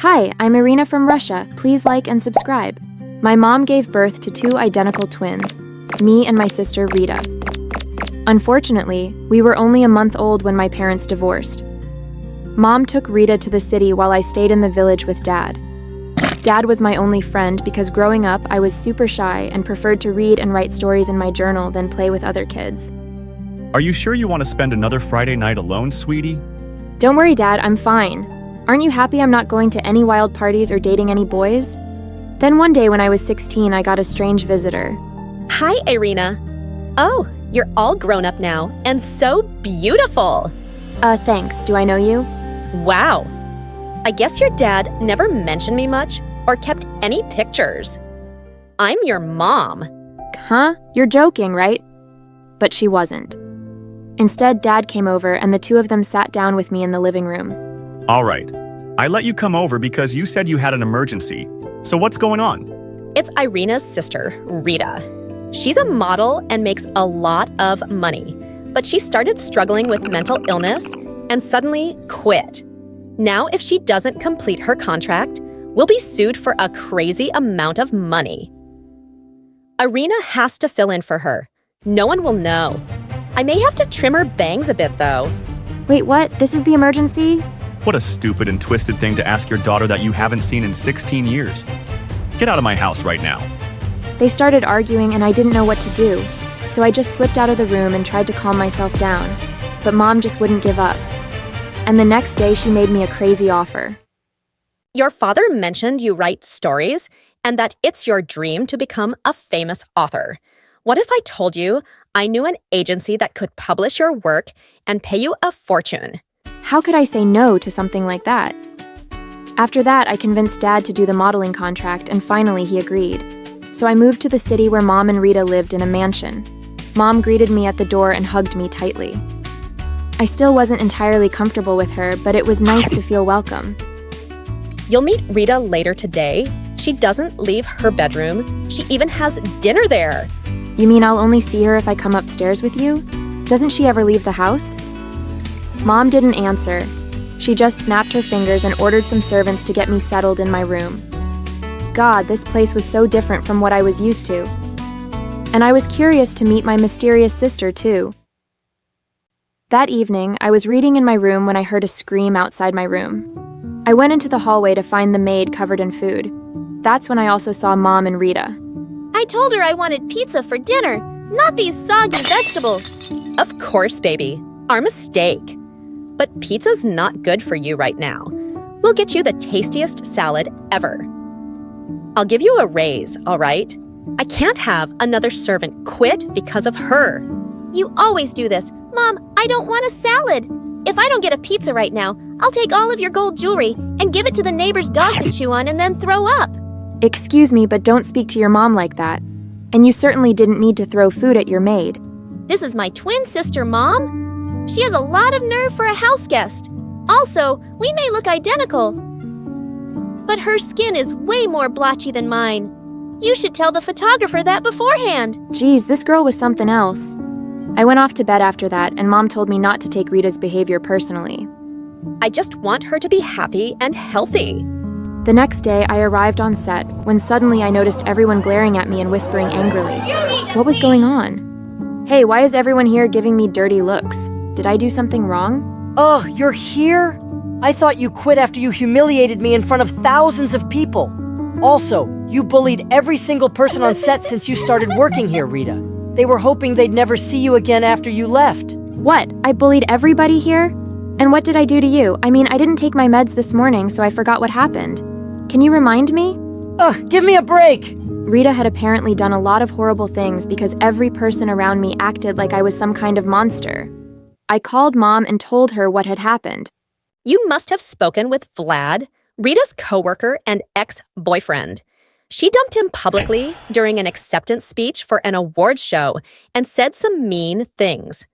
Hi, I'm Irina from Russia. Please like and subscribe. My mom gave birth to two identical twins, me and my sister Rita. Unfortunately, we were only a month old when my parents divorced. Mom took Rita to the city while I stayed in the village with Dad. Dad was my only friend because growing up I was super shy and preferred to read and write stories in my journal than play with other kids. Are you sure you want to spend another Friday night alone, sweetie? Don't worry, Dad, I'm fine. Aren't you happy I'm not going to any wild parties or dating any boys? Then one day when I was 16, I got a strange visitor. Hi, Irina. Oh, you're all grown up now and so beautiful. Thanks. Do I know you? Wow. I guess your dad never mentioned me much or kept any pictures. I'm your mom. Huh? You're joking, right? But she wasn't. Instead, Dad came over and the two of them sat down with me in the living room. All right. I let you come over because you said you had an emergency. So what's going on? It's Irina's sister, Rita. She's a model and makes a lot of money, but she started struggling with mental illness and suddenly quit. Now, if she doesn't complete her contract, we'll be sued for a crazy amount of money. Irina has to fill in for her. No one will know. I may have to trim her bangs a bit, though. Wait, what? This is the emergency? What a stupid and twisted thing to ask your daughter that you haven't seen in 16 years. Get out of my house right now. They started arguing and I didn't know what to do, so I just slipped out of the room and tried to calm myself down. But Mom just wouldn't give up. And the next day she made me a crazy offer. Your father mentioned you write stories and that it's your dream to become a famous author. What if I told you I knew an agency that could publish your work and pay you a fortune? How could I say no to something like that? After that, I convinced Dad to do the modeling contract and finally he agreed. So I moved to the city where Mom and Rita lived in a mansion. Mom greeted me at the door and hugged me tightly. I still wasn't entirely comfortable with her, but it was nice to feel welcome. You'll meet Rita later today. She doesn't leave her bedroom. She even has dinner there. You mean I'll only see her if I come upstairs with you? Doesn't she ever leave the house? Mom didn't answer. She just snapped her fingers and ordered some servants to get me settled in my room. God, this place was so different from what I was used to. And I was curious to meet my mysterious sister, too. That evening, I was reading in my room when I heard a scream outside my room. I went into the hallway to find the maid covered in food. That's when I also saw Mom and Rita. I told her I wanted pizza for dinner, not these soggy vegetables. Of course, baby. Our mistake. But pizza's not good for you right now. We'll get you the tastiest salad ever. I'll give you a raise, all right? I can't have another servant quit because of her. You always do this. Mom, I don't want a salad. If I don't get a pizza right now, I'll take all of your gold jewelry and give it to the neighbor's dog to chew on and then throw up. Excuse me, but don't speak to your mom like that. And you certainly didn't need to throw food at your maid. This is my twin sister, Mom. She has a lot of nerve for a house guest. Also, we may look identical, but her skin is way more blotchy than mine. You should tell the photographer that beforehand. Geez, this girl was something else. I went off to bed after that, and Mom told me not to take Rita's behavior personally. I just want her to be happy and healthy. The next day, I arrived on set, when suddenly I noticed everyone glaring at me and whispering angrily. What was going on? Hey, why is everyone here giving me dirty looks? Did I do something wrong? Ugh, you're here? I thought you quit after you humiliated me in front of thousands of people. Also, you bullied every single person on set since you started working here, Rita. They were hoping they'd never see you again after you left. What? I bullied everybody here? And what did I do to you? I mean, I didn't take my meds this morning, so I forgot what happened. Can you remind me? Ugh, give me a break! Rita had apparently done a lot of horrible things because every person around me acted like I was some kind of monster. I called Mom and told her what had happened. You must have spoken with Vlad, Rita's coworker and ex-boyfriend. She dumped him publicly during an acceptance speech for an awards show and said some mean things.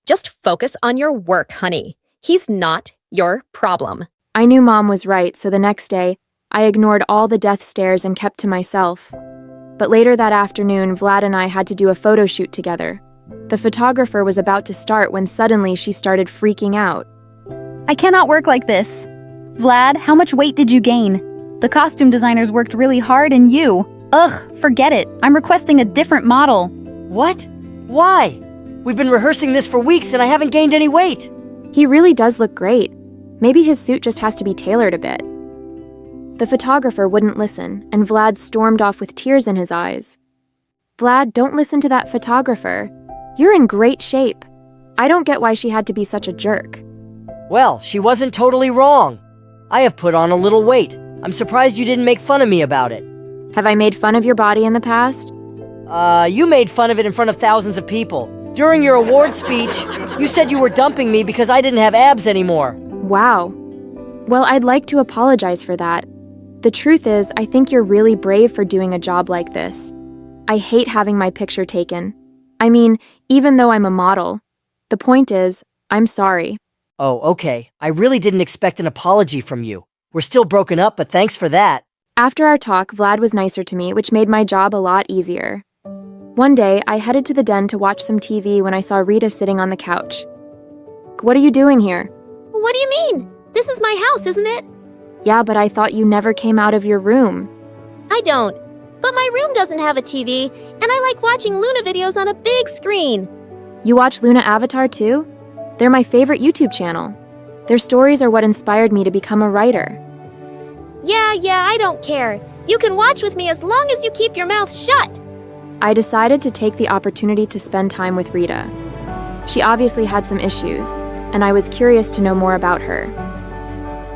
Just focus on your work, honey. He's not your problem. I knew Mom was right, so the next day, I ignored all the death stares and kept to myself. But later that afternoon, Vlad and I had to do a photo shoot together. The photographer was about to start when suddenly she started freaking out. I cannot work like this. Vlad, how much weight did you gain? The costume designers worked really hard and you. Ugh, forget it. I'm requesting a different model. What? Why? We've been rehearsing this for weeks and I haven't gained any weight. He really does look great. Maybe his suit just has to be tailored a bit. The photographer wouldn't listen, and Vlad stormed off with tears in his eyes. Vlad, don't listen to that photographer. You're in great shape. I don't get why she had to be such a jerk. Well, she wasn't totally wrong. I have put on a little weight. I'm surprised you didn't make fun of me about it. Have I made fun of your body in the past? You made fun of it in front of thousands of people. During your award speech, you said you were dumping me because I didn't have abs anymore. Wow. Well, I'd like to apologize for that. The truth is, I think you're really brave for doing a job like this. I hate having my picture taken. I mean, even though I'm a model. The point is, I'm sorry. Oh, okay. I really didn't expect an apology from you. We're still broken up, but thanks for that. After our talk, Vlad was nicer to me, which made my job a lot easier. One day, I headed to the den to watch some TV when I saw Rita sitting on the couch. What are you doing here? What do you mean? This is my house, isn't it? Yeah, but I thought you never came out of your room. I don't. But my room doesn't have a TV, and I like watching Luna videos on a big screen. You watch Luna Avatar too? They're my favorite YouTube channel. Their stories are what inspired me to become a writer. Yeah, I don't care. You can watch with me as long as you keep your mouth shut. I decided to take the opportunity to spend time with Rita. She obviously had some issues, and I was curious to know more about her.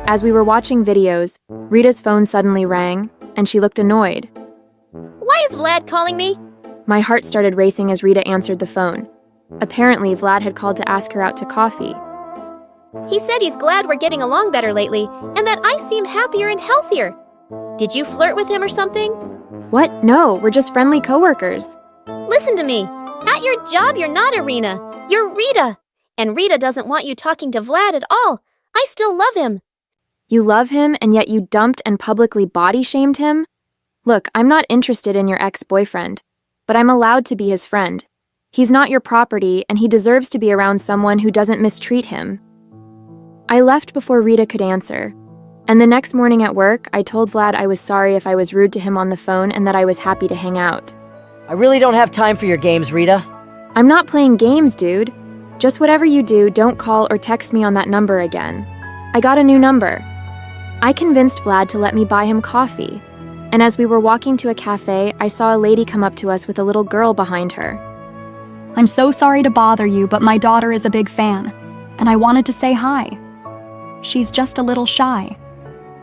As we were watching videos, Rita's phone suddenly rang, and she looked annoyed. Why is Vlad calling me? My heart started racing as Rita answered the phone. Apparently, Vlad had called to ask her out to coffee. He said he's glad we're getting along better lately, and that I seem happier and healthier. Did you flirt with him or something? What? No, we're just friendly coworkers. Listen to me. At your job, you're not Irina. You're Rita. And Rita doesn't want you talking to Vlad at all. I still love him. You love him, and yet you dumped and publicly body-shamed him? Look, I'm not interested in your ex-boyfriend, but I'm allowed to be his friend. He's not your property, and he deserves to be around someone who doesn't mistreat him. I left before Rita could answer, and the next morning at work, I told Vlad I was sorry if I was rude to him on the phone and that I was happy to hang out. I really don't have time for your games, Rita. I'm not playing games, dude. Just whatever you do, don't call or text me on that number again. I got a new number. I convinced Vlad to let me buy him coffee, and as we were walking to a cafe, I saw a lady come up to us with a little girl behind her. I'm so sorry to bother you, but my daughter is a big fan, and I wanted to say hi. She's just a little shy.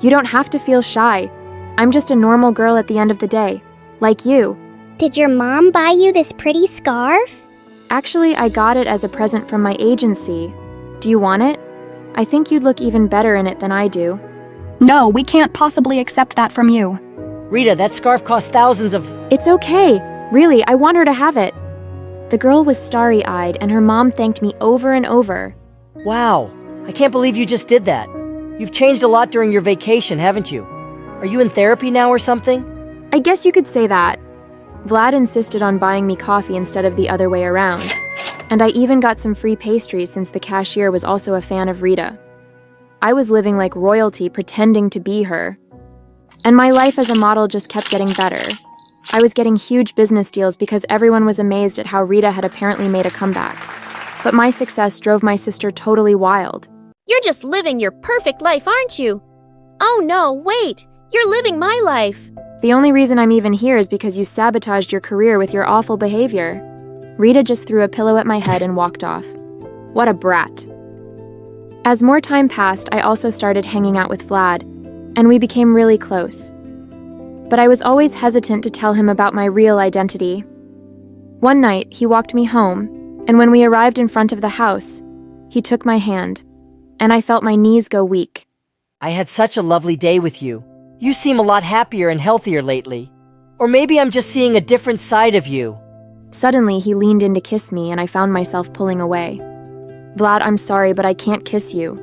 You don't have to feel shy. I'm just a normal girl at the end of the day, like you. Did your mom buy you this pretty scarf? Actually, I got it as a present from my agency. Do you want it? I think you'd look even better in it than I do. No, we can't possibly accept that from you. Rita, that scarf cost thousands of... It's okay. Really, I want her to have it. The girl was starry-eyed, and her mom thanked me over and over. Wow, I can't believe you just did that. You've changed a lot during your vacation, haven't you? Are you in therapy now or something? I guess you could say that. Vlad insisted on buying me coffee instead of the other way around. And I even got some free pastries since the cashier was also a fan of Rita. I was living like royalty, pretending to be her. And my life as a model just kept getting better. I was getting huge business deals because everyone was amazed at how Rita had apparently made a comeback. But my success drove my sister totally wild. You're just living your perfect life, aren't you? Oh no, wait. You're living my life. The only reason I'm even here is because you sabotaged your career with your awful behavior. Rita just threw a pillow at my head and walked off. What a brat. As more time passed, I also started hanging out with Vlad, and we became really close. But I was always hesitant to tell him about my real identity. One night, he walked me home, and when we arrived in front of the house, he took my hand, and I felt my knees go weak. I had such a lovely day with you. You seem a lot happier and healthier lately. Or maybe I'm just seeing a different side of you. Suddenly, he leaned in to kiss me, and I found myself pulling away. Vlad, I'm sorry, but I can't kiss you.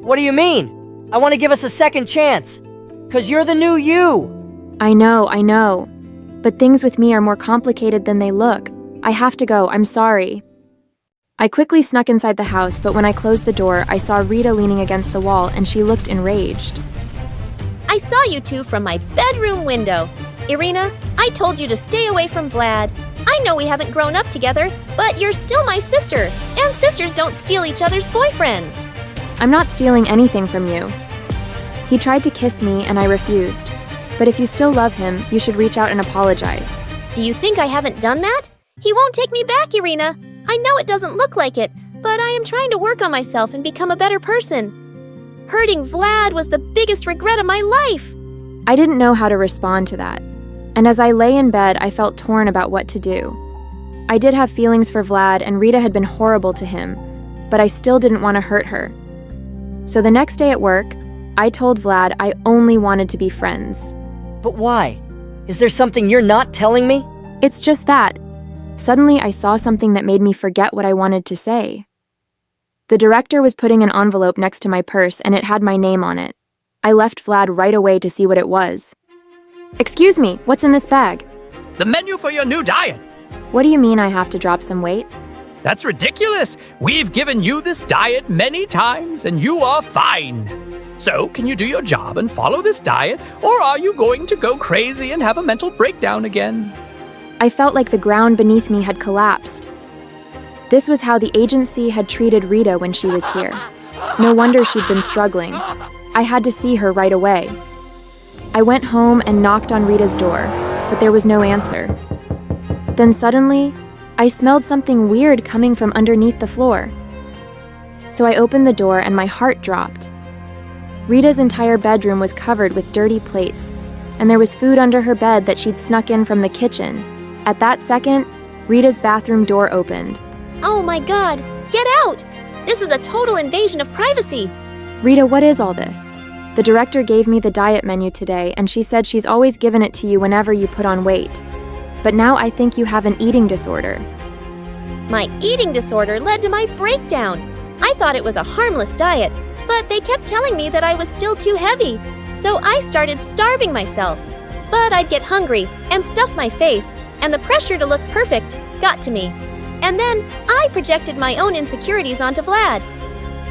What do you mean? I want to give us a second chance. 'Cause you're the new you. I know. But things with me are more complicated than they look. I have to go, I'm sorry. I quickly snuck inside the house, but when I closed the door, I saw Rita leaning against the wall and she looked enraged. I saw you two from my bedroom window. Irina, I told you to stay away from Vlad. I know we haven't grown up together, but you're still my sister, and sisters don't steal each other's boyfriends. I'm not stealing anything from you. He tried to kiss me and I refused. But if you still love him, you should reach out and apologize. Do you think I haven't done that? He won't take me back, Irina. I know it doesn't look like it, but I am trying to work on myself and become a better person. Hurting Vlad was the biggest regret of my life. I didn't know how to respond to that. And as I lay in bed, I felt torn about what to do. I did have feelings for Vlad, and Rita had been horrible to him, but I still didn't want to hurt her. So the next day at work, I told Vlad I only wanted to be friends. But why? Is there something you're not telling me? It's just that. Suddenly, I saw something that made me forget what I wanted to say. The director was putting an envelope next to my purse, and it had my name on it. I left Vlad right away to see what it was. Excuse me, what's in this bag? The menu for your new diet. What do you mean I have to drop some weight? That's ridiculous. We've given you this diet many times and you are fine. So, can you do your job and follow this diet, or are you going to go crazy and have a mental breakdown again? I felt like the ground beneath me had collapsed. This was how the agency had treated Rita when she was here. No wonder she'd been struggling. I had to see her right away. I went home and knocked on Rita's door, but there was no answer. Then suddenly, I smelled something weird coming from underneath the floor. So I opened the door and my heart dropped. Rita's entire bedroom was covered with dirty plates, and there was food under her bed that she'd snuck in from the kitchen. At that second, Rita's bathroom door opened. Oh my God, get out! This is a total invasion of privacy. Rita, what is all this? The director gave me the diet menu today, and she said she's always given it to you whenever you put on weight. But now I think you have an eating disorder. My eating disorder led to my breakdown. I thought it was a harmless diet, but they kept telling me that I was still too heavy. So I started starving myself. But I'd get hungry and stuff my face, and the pressure to look perfect got to me. And then I projected my own insecurities onto Vlad.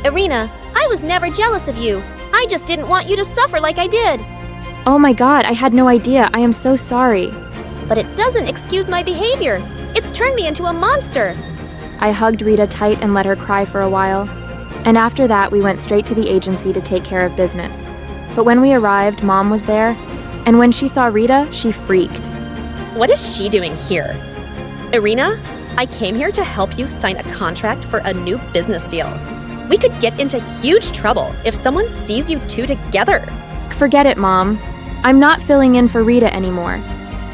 Irina, I was never jealous of you. I just didn't want you to suffer like I did. Oh my God, I had no idea. I am so sorry. But it doesn't excuse my behavior. It's turned me into a monster. I hugged Rita tight and let her cry for a while. And after that, we went straight to the agency to take care of business. But when we arrived, Mom was there. And when she saw Rita, she freaked. What is she doing here? Irina, I came here to help you sign a contract for a new business deal. We could get into huge trouble if someone sees you two together. Forget it, Mom. I'm not filling in for Rita anymore.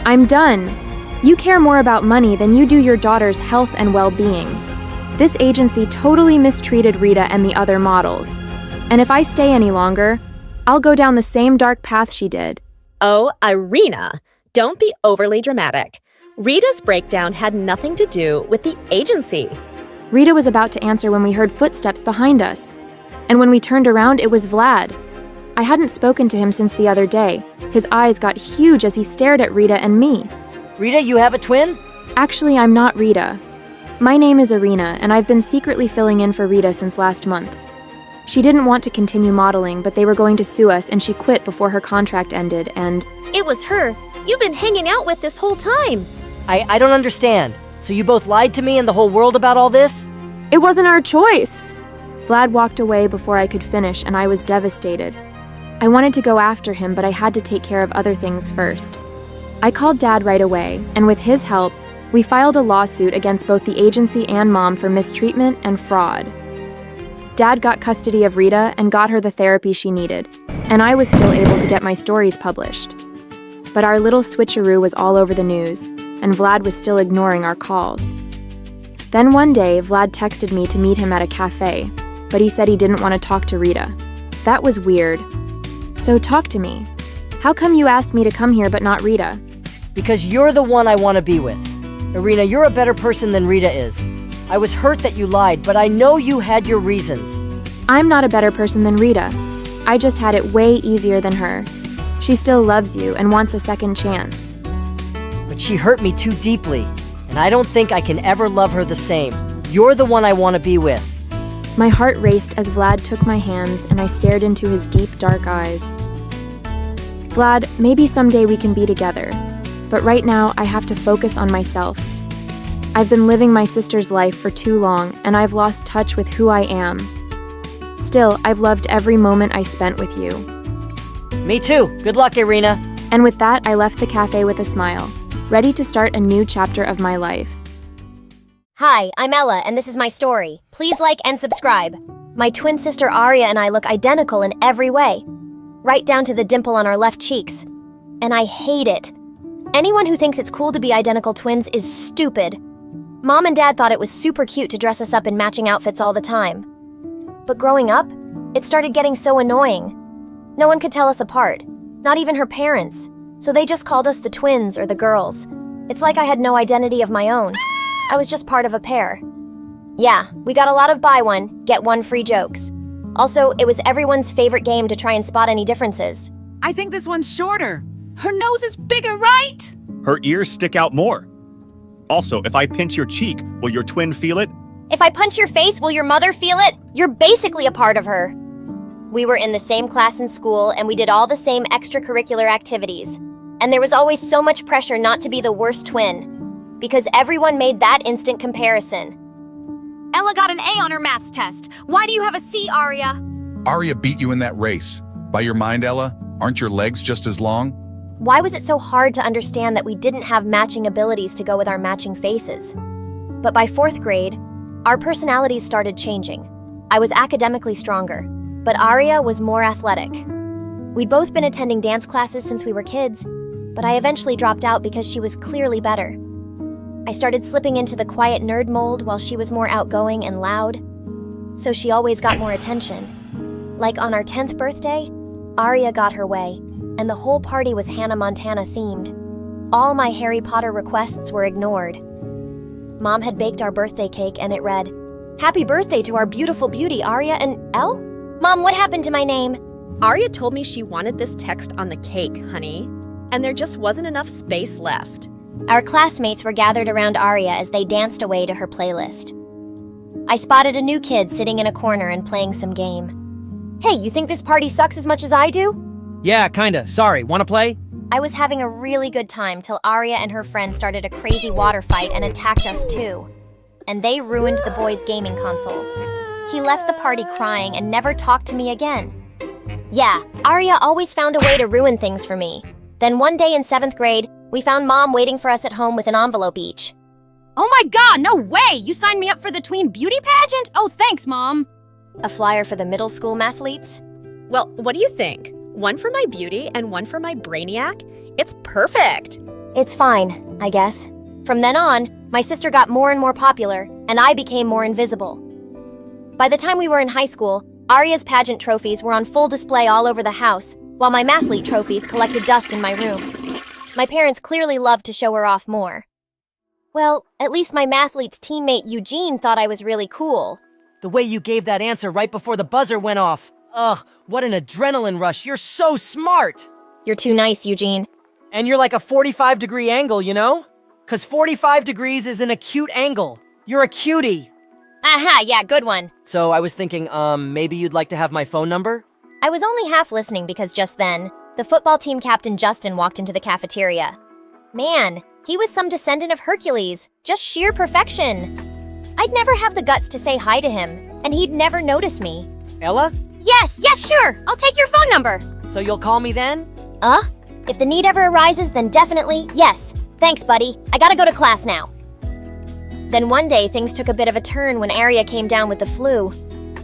I'm done. You care more about money than you do your daughter's health and well-being. This agency totally mistreated Rita and the other models. And if I stay any longer, I'll go down the same dark path she did. Oh, Irina, don't be overly dramatic. Rita's breakdown had nothing to do with the agency. Rita was about to answer when we heard footsteps behind us. And when we turned around, it was Vlad. I hadn't spoken to him since the other day. His eyes got huge as he stared at Rita and me. Rita, you have a twin? Actually, I'm not Rita. My name is Irina, and I've been secretly filling in for Rita since last month. She didn't want to continue modeling, but they were going to sue us, and she quit before her contract ended, and... It was her you've been hanging out with this whole time. I don't understand. So you both lied to me and the whole world about all this? It wasn't our choice! Vlad walked away before I could finish, and I was devastated. I wanted to go after him, but I had to take care of other things first. I called Dad right away, and with his help, we filed a lawsuit against both the agency and Mom for mistreatment and fraud. Dad got custody of Rita and got her the therapy she needed, and I was still able to get my stories published. But our little switcheroo was all over the news, and Vlad was still ignoring our calls. Then one day, Vlad texted me to meet him at a cafe, but he said he didn't want to talk to Rita. That was weird. So talk to me. How come you asked me to come here but not Rita? Because you're the one I want to be with. Irina, you're a better person than Rita is. I was hurt that you lied, but I know you had your reasons. I'm not a better person than Rita. I just had it way easier than her. She still loves you and wants a second chance. But she hurt me too deeply, and I don't think I can ever love her the same. You're the one I want to be with. My heart raced as Vlad took my hands and I stared into his deep, dark eyes. Vlad, maybe someday we can be together, but right now I have to focus on myself. I've been living my sister's life for too long, and I've lost touch with who I am. Still, I've loved every moment I spent with you. Me too. Good luck, Irina. And with that, I left the cafe with a smile, ready to start a new chapter of my life. Hi, I'm Ella, and this is my story. Please like and subscribe. My twin sister Arya and I look identical in every way, right down to the dimple on our left cheeks. And I hate it. Anyone who thinks it's cool to be identical twins is stupid. Mom and Dad thought it was super cute to dress us up in matching outfits all the time. But growing up, it started getting so annoying. No one could tell us apart, not even her parents, so they just called us the twins or the girls. It's like I had no identity of my own. I was just part of a pair. Yeah, we got a lot of buy one, get one free jokes. Also, it was everyone's favorite game to try and spot any differences. I think this one's shorter. Her nose is bigger, right? Her ears stick out more. Also, if I pinch your cheek, will your twin feel it? If I punch your face, will your mother feel it? You're basically a part of her. We were in the same class in school, and we did all the same extracurricular activities. And there was always so much pressure not to be the worst twin, because everyone made that instant comparison. Ella got an A on her maths test. Why do you have a C, Arya? Arya beat you in that race. By your mind, Ella, aren't your legs just as long? Why was it so hard to understand that we didn't have matching abilities to go with our matching faces? But by 4th grade, our personalities started changing. I was academically stronger, but Arya was more athletic. We'd both been attending dance classes since we were kids, but I eventually dropped out because she was clearly better. I started slipping into the quiet nerd mold while she was more outgoing and loud, so she always got more attention. Like on our 10th birthday, Arya got her way, and the whole party was Hannah Montana themed. All my Harry Potter requests were ignored. Mom had baked our birthday cake and it read, "Happy birthday to our beautiful beauty, Arya and Elle?" Mom, what happened to my name? Arya told me she wanted this text on the cake, honey, and there just wasn't enough space left. Our classmates were gathered around Arya as they danced away to her playlist. I spotted a new kid sitting in a corner and playing some game. Hey, you think this party sucks as much as I do? Yeah, kinda. Sorry, wanna play? I was having a really good time till Arya and her friend started a crazy water fight and attacked us too. And they ruined the boy's gaming console. He left the party crying and never talked to me again. Yeah, Arya always found a way to ruin things for me. Then one day in 7th grade, we found Mom waiting for us at home with an envelope each. Oh my god, no way! You signed me up for the tween beauty pageant? Oh, thanks, Mom. A flyer for the middle school mathletes? Well, what do you think? One for my beauty and one for my brainiac? It's perfect! It's fine, I guess. From then on, my sister got more and more popular, and I became more invisible. By the time we were in high school, Arya's pageant trophies were on full display all over the house, while my mathlete trophies collected dust in my room. My parents clearly loved to show her off more. Well, at least my mathlete's teammate Eugene thought I was really cool. The way you gave that answer right before the buzzer went off. Ugh, what an adrenaline rush. You're so smart. You're too nice, Eugene. And you're like a 45-degree angle, you know? 'Cause 45 degrees is an acute angle. You're a cutie. Aha, yeah, good one. So I was thinking, maybe you'd like to have my phone number? I was only half listening because just then, the football team captain Justin walked into the cafeteria. Man, he was some descendant of Hercules, just sheer perfection. I'd never have the guts to say hi to him, and he'd never notice me. Ella? Yes, sure. I'll take your phone number. So you'll call me then? If the need ever arises, then definitely, yes. Thanks, buddy. I gotta go to class now. Then one day, things took a bit of a turn when Arya came down with the flu.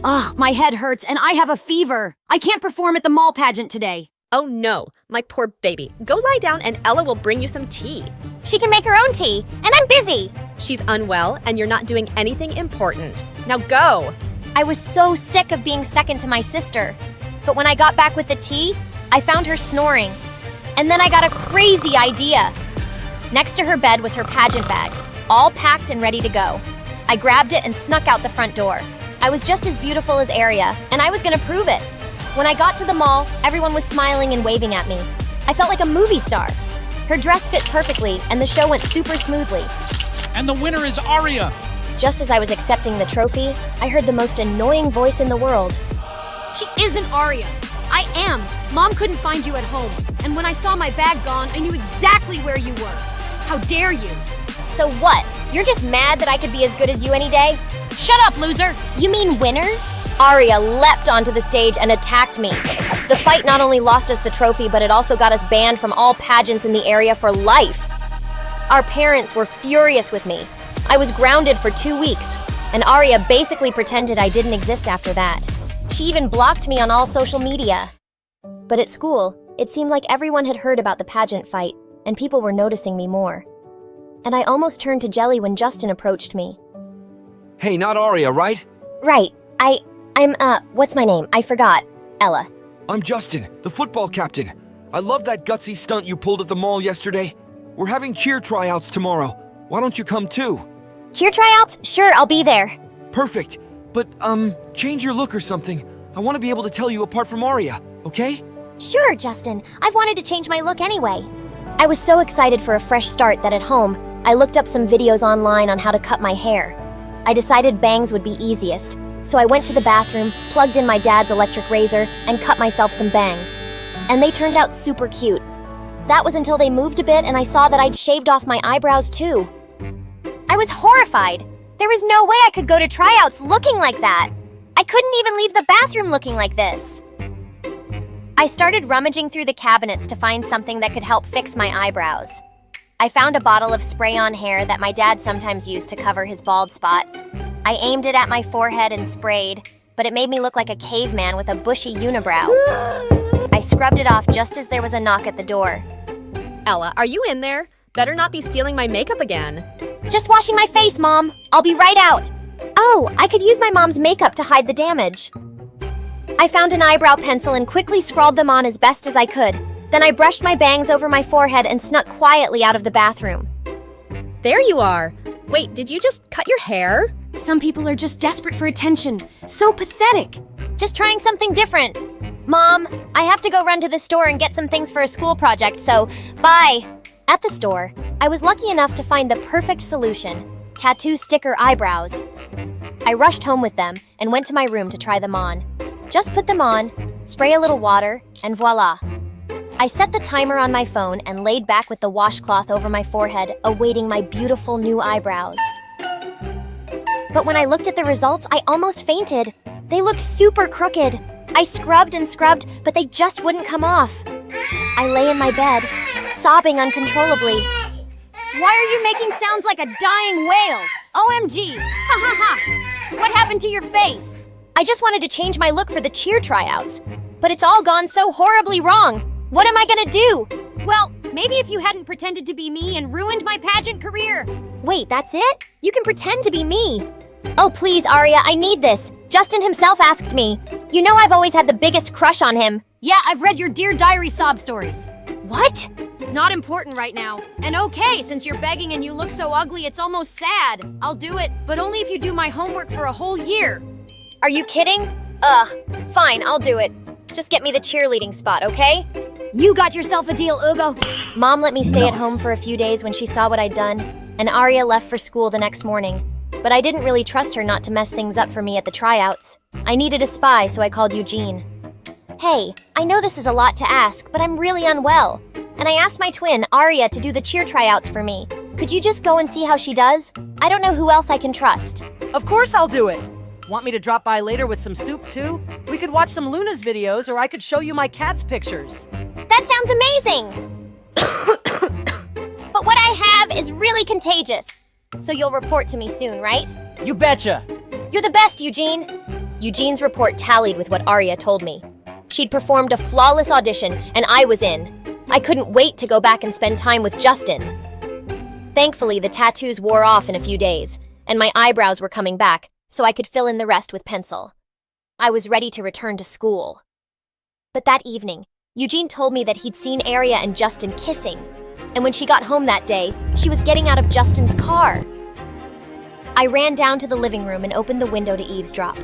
Ugh, my head hurts and I have a fever. I can't perform at the mall pageant today. Oh no, my poor baby. Go lie down and Ella will bring you some tea. She can make her own tea, and I'm busy. She's unwell and you're not doing anything important. Now go! I was so sick of being second to my sister. But when I got back with the tea, I found her snoring. And then I got a crazy idea. Next to her bed was her pageant bag, all packed and ready to go. I grabbed it and snuck out the front door. I was just as beautiful as Arya, and I was gonna prove it. When I got to the mall, everyone was smiling and waving at me. I felt like a movie star. Her dress fit perfectly, and the show went super smoothly. And the winner is Arya. Just as I was accepting the trophy, I heard the most annoying voice in the world. She isn't Aria. I am. Mom couldn't find you at home. And when I saw my bag gone, I knew exactly where you were. How dare you? So what? You're just mad that I could be as good as you any day? Shut up, loser! You mean winner? Aria leapt onto the stage and attacked me. The fight not only lost us the trophy, but it also got us banned from all pageants in the area for life. Our parents were furious with me. I was grounded for 2 weeks, and Aria basically pretended I didn't exist after that. She even blocked me on all social media. But at school, it seemed like everyone had heard about the pageant fight, and people were noticing me more. And I almost turned to jelly when Justin approached me. Hey, not Aria, right? Right. I'm what's my name? I forgot. Ella. I'm Justin, the football captain. I love that gutsy stunt you pulled at the mall yesterday. We're having cheer tryouts tomorrow. Why don't you come too? Cheer tryouts? Sure, I'll be there. Perfect. But, change your look or something. I want to be able to tell you apart from Aria, okay? Sure, Justin. I've wanted to change my look anyway. I was so excited for a fresh start that at home, I looked up some videos online on how to cut my hair. I decided bangs would be easiest, so I went to the bathroom, plugged in my dad's electric razor, and cut myself some bangs. And they turned out super cute. That was until they moved a bit and I saw that I'd shaved off my eyebrows too. I was horrified. There was no way I could go to tryouts looking like that. I couldn't even leave the bathroom looking like this. I started rummaging through the cabinets to find something that could help fix my eyebrows. I found a bottle of spray-on hair that my dad sometimes used to cover his bald spot. I aimed it at my forehead and sprayed, but it made me look like a caveman with a bushy unibrow. I scrubbed it off just as there was a knock at the door. Ella, are you in there? Better not be stealing my makeup again. Just washing my face, Mom. I'll be right out. Oh, I could use my mom's makeup to hide the damage. I found an eyebrow pencil and quickly scrawled them on as best as I could. Then I brushed my bangs over my forehead and snuck quietly out of the bathroom. There you are. Wait, did you just cut your hair? Some people are just desperate for attention. So pathetic. Just trying something different. Mom, I have to go run to the store and get some things for a school project, so bye. At the store, I was lucky enough to find the perfect solution: tattoo sticker eyebrows. I rushed home with them and went to my room to try them on. Just put them on, spray a little water, and voila. I set the timer on my phone and laid back with the washcloth over my forehead, awaiting my beautiful new eyebrows. But when I looked at the results, I almost fainted. They looked super crooked. I scrubbed and scrubbed, but they just wouldn't come off. I lay in my bed, sobbing uncontrollably. Why are you making sounds like a dying whale? OMG! Ha ha ha! What happened to your face? I just wanted to change my look for the cheer tryouts, but it's all gone so horribly wrong. What am I gonna do? Well, maybe if you hadn't pretended to be me and ruined my pageant career. Wait, that's it? You can pretend to be me. Oh, please, Aria, I need this. Justin himself asked me. You know I've always had the biggest crush on him. Yeah, I've read your Dear Diary sob stories. What? Not important right now. And okay, since you're begging and you look so ugly, it's almost sad. I'll do it, but only if you do my homework for a whole year. Are you kidding? Ugh, fine, I'll do it. Just get me the cheerleading spot, okay? You got yourself a deal, Ugo. Mom let me stay at home for a few days when she saw what I'd done, and Aria left for school the next morning. But I didn't really trust her not to mess things up for me at the tryouts. I needed a spy, so I called Eugene. Hey, I know this is a lot to ask, but I'm really unwell. And I asked my twin, Aria, to do the cheer tryouts for me. Could you just go and see how she does? I don't know who else I can trust. Of course I'll do it! Want me to drop by later with some soup too? We could watch some Luna's videos, or I could show you my cat's pictures. That sounds amazing! But what I have is really contagious. So you'll report to me soon, right? You betcha! You're the best, Eugene! Eugene's report tallied with what Aria told me. She'd performed a flawless audition, and I was in. I couldn't wait to go back and spend time with Justin. Thankfully, the tattoos wore off in a few days, and my eyebrows were coming back, so I could fill in the rest with pencil. I was ready to return to school. But that evening, Eugene told me that he'd seen Aria and Justin kissing, and when she got home that day, she was getting out of Justin's car. I ran down to the living room and opened the window to eavesdrop.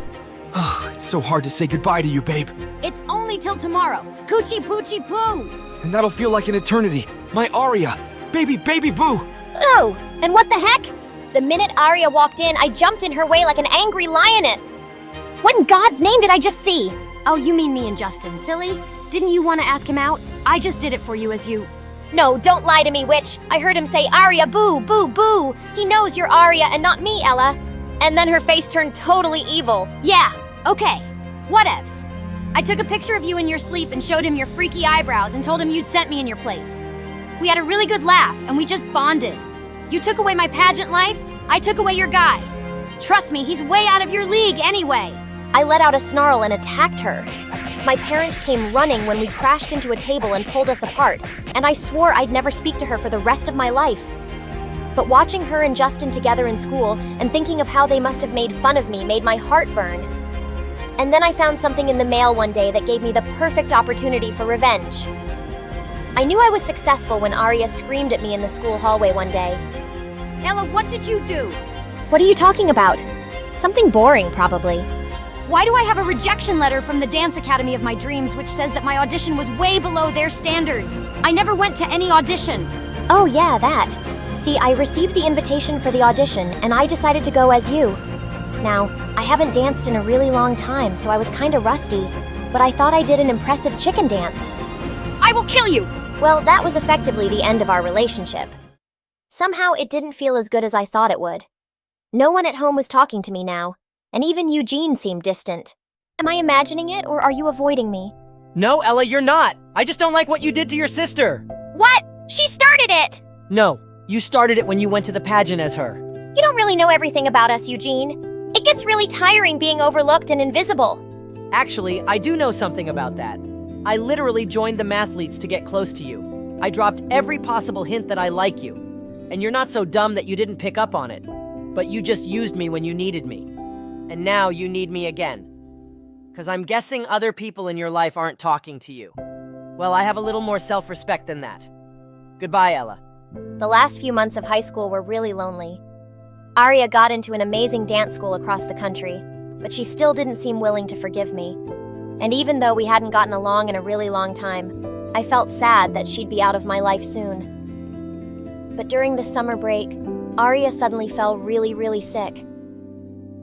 It's so hard to say goodbye to you, babe. It's only till tomorrow. Coochie poochie poo! And that'll feel like an eternity. My Aria! Baby boo! Oh, and what the heck? The minute Arya walked in, I jumped in her way like an angry lioness. What in God's name did I just see? Oh, you mean me and Justin, silly? Didn't you want to ask him out? I just did it for you as you... No, don't lie to me, witch. I heard him say, Arya, boo, boo, boo. He knows you're Arya and not me, Ella. And then her face turned totally evil. Yeah, okay. Whatevs. I took a picture of you in your sleep and showed him your freaky eyebrows and told him you'd sent me in your place. We had a really good laugh and we just bonded. You took away my pageant life, I took away your guy. Trust me, he's way out of your league anyway. I let out a snarl and attacked her. My parents came running when we crashed into a table and pulled us apart, and I swore I'd never speak to her for the rest of my life. But watching her and Justin together in school and thinking of how they must have made fun of me made my heart burn. And then I found something in the mail one day that gave me the perfect opportunity for revenge. I knew I was successful when Arya screamed at me in the school hallway one day. Ella, what did you do? What are you talking about? Something boring, probably. Why do I have a rejection letter from the dance academy of my dreams which says that my audition was way below their standards? I never went to any audition. Oh yeah, that. See, I received the invitation for the audition and I decided to go as you. Now, I haven't danced in a really long time, so I was kinda rusty, but I thought I did an impressive chicken dance. I will kill you! Well, that was effectively the end of our relationship. Somehow it didn't feel as good as I thought it would. No one at home was talking to me now, and even Eugene seemed distant. Am I imagining it, or are you avoiding me? No, Ella, you're not. I just don't like what you did to your sister. What? She started it! No, you started it when you went to the pageant as her. You don't really know everything about us, Eugene. It gets really tiring being overlooked and invisible. Actually, I do know something about that. I literally joined the mathletes to get close to you. I dropped every possible hint that I like you. And you're not so dumb that you didn't pick up on it. But you just used me when you needed me. And now you need me again. 'Cause I'm guessing other people in your life aren't talking to you. Well, I have a little more self-respect than that. Goodbye, Ella. The last few months of high school were really lonely. Arya got into an amazing dance school across the country, but she still didn't seem willing to forgive me. And even though we hadn't gotten along in a really long time, I felt sad that she'd be out of my life soon. But during the summer break, Arya suddenly fell really sick.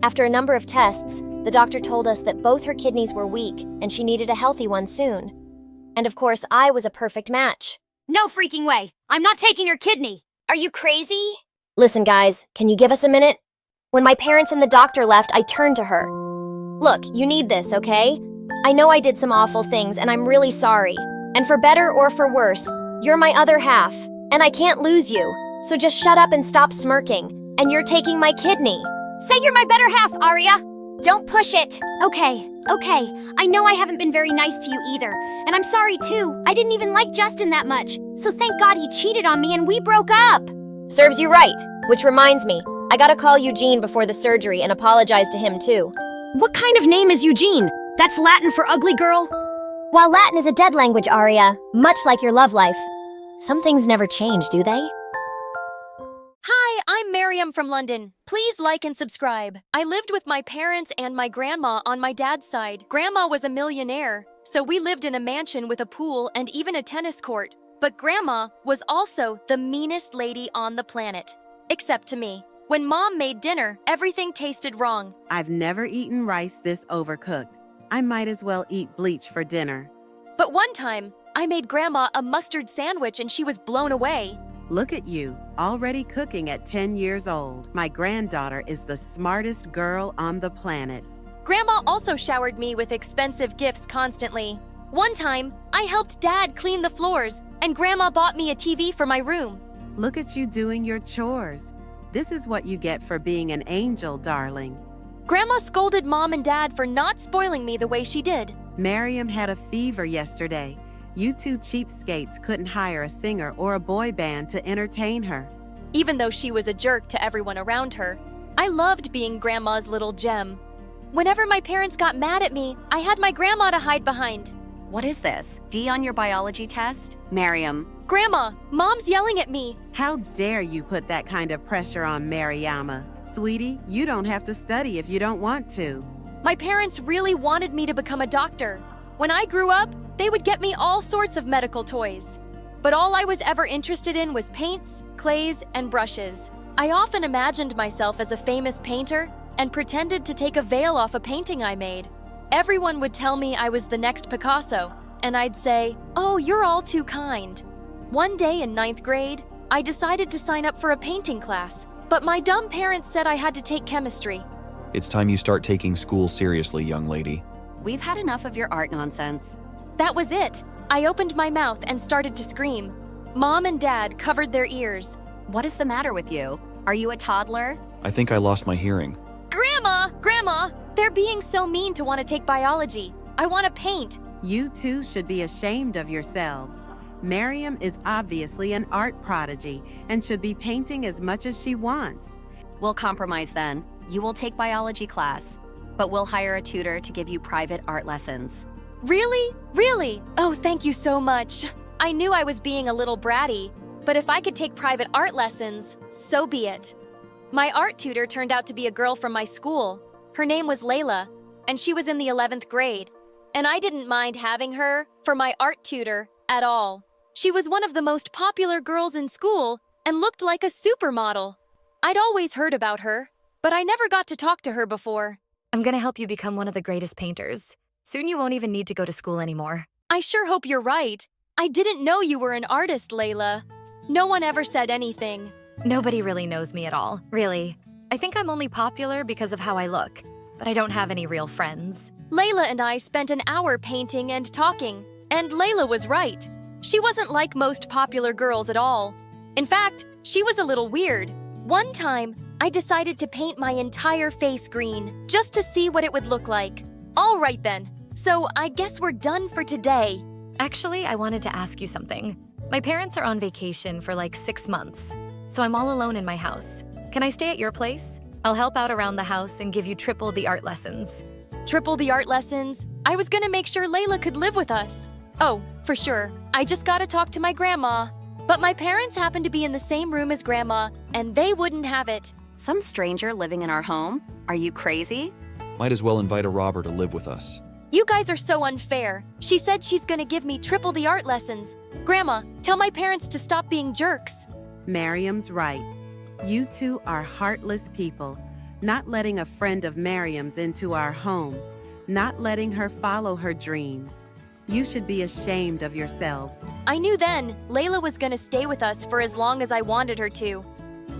After a number of tests, the doctor told us that both her kidneys were weak and she needed a healthy one soon. And of course, I was a perfect match. No freaking way! I'm not taking your kidney! Are you crazy? Listen, guys, can you give us a minute? When my parents and the doctor left, I turned to her. Look, you need this, okay? I know I did some awful things, and I'm really sorry. And for better or for worse, you're my other half, and I can't lose you. So just shut up and stop smirking, and you're taking my kidney. Say you're my better half, Arya! Don't push it! Okay. I know I haven't been very nice to you either, and I'm sorry too. I didn't even like Justin that much, so thank God he cheated on me and we broke up. Serves you right, which reminds me, I gotta call Eugene before the surgery and apologize to him too. What kind of name is Eugene? That's Latin for ugly girl? While Latin is a dead language, Arya, much like your love life, some things never change, do they? Hi, I'm Miriam from London. Please like and subscribe. I lived with my parents and my grandma on my dad's side. Grandma was a millionaire, so we lived in a mansion with a pool and even a tennis court. But Grandma was also the meanest lady on the planet. Except to me. When Mom made dinner, everything tasted wrong. I've never eaten rice this overcooked. I might as well eat bleach for dinner. But one time, I made Grandma a mustard sandwich and she was blown away. Look at you, already cooking at 10 years old. My granddaughter is the smartest girl on the planet. Grandma also showered me with expensive gifts constantly. One time, I helped Dad clean the floors, and Grandma bought me a TV for my room. Look at you doing your chores. This is what you get for being an angel, darling. Grandma scolded Mom and Dad for not spoiling me the way she did. Miriam had a fever yesterday. You two cheapskates couldn't hire a singer or a boy band to entertain her. Even though she was a jerk to everyone around her, I loved being Grandma's little gem. Whenever my parents got mad at me, I had my grandma to hide behind. What is this? D on your biology test? Miriam. Grandma, Mom's yelling at me. How dare you put that kind of pressure on Mariama? Sweetie, you don't have to study if you don't want to. My parents really wanted me to become a doctor. When I grew up, they would get me all sorts of medical toys. But all I was ever interested in was paints, clays, and brushes. I often imagined myself as a famous painter and pretended to take a veil off a painting I made. Everyone would tell me I was the next Picasso, and I'd say, "Oh, you're all too kind." One day in 9th grade, I decided to sign up for a painting class, but my dumb parents said I had to take chemistry. It's time you start taking school seriously, young lady. We've had enough of your art nonsense. That was it. I opened my mouth and started to scream. Mom and Dad covered their ears. What is the matter with you? Are you a toddler? I think I lost my hearing. Grandma, they're being so mean to want to take biology. I want to paint. You two should be ashamed of yourselves. Miriam is obviously an art prodigy and should be painting as much as she wants. We'll compromise then. You will take biology class, but we'll hire a tutor to give you private art lessons. Really? Really? Oh, thank you so much. I knew I was being a little bratty, but if I could take private art lessons, so be it. My art tutor turned out to be a girl from my school. Her name was Layla, and she was in the 11th grade. And I didn't mind having her for my art tutor at all. She was one of the most popular girls in school and looked like a supermodel. I'd always heard about her, but I never got to talk to her before. I'm gonna help you become one of the greatest painters. Soon you won't even need to go to school anymore. I sure hope you're right. I didn't know you were an artist, Layla. No one ever said anything. Nobody really knows me at all, really. I think I'm only popular because of how I look, but I don't have any real friends. Layla and I spent an hour painting and talking, and Layla was right. She wasn't like most popular girls at all. In fact, she was a little weird. One time, I decided to paint my entire face green, just to see what it would look like. All right then, so I guess we're done for today. Actually, I wanted to ask you something. My parents are on vacation for like 6 months, so I'm all alone in my house. Can I stay at your place? I'll help out around the house and give you triple the art lessons. Triple the art lessons? I was gonna make sure Layla could live with us. Oh, for sure. I just gotta talk to my grandma. But my parents happen to be in the same room as Grandma, and they wouldn't have it. Some stranger living in our home? Are you crazy? Might as well invite a robber to live with us. You guys are so unfair. She said she's gonna give me triple the art lessons. Grandma, tell my parents to stop being jerks. Miriam's right. You two are heartless people, not letting a friend of Miriam's into our home, not letting her follow her dreams. You should be ashamed of yourselves. I knew then Layla was gonna stay with us for as long as I wanted her to.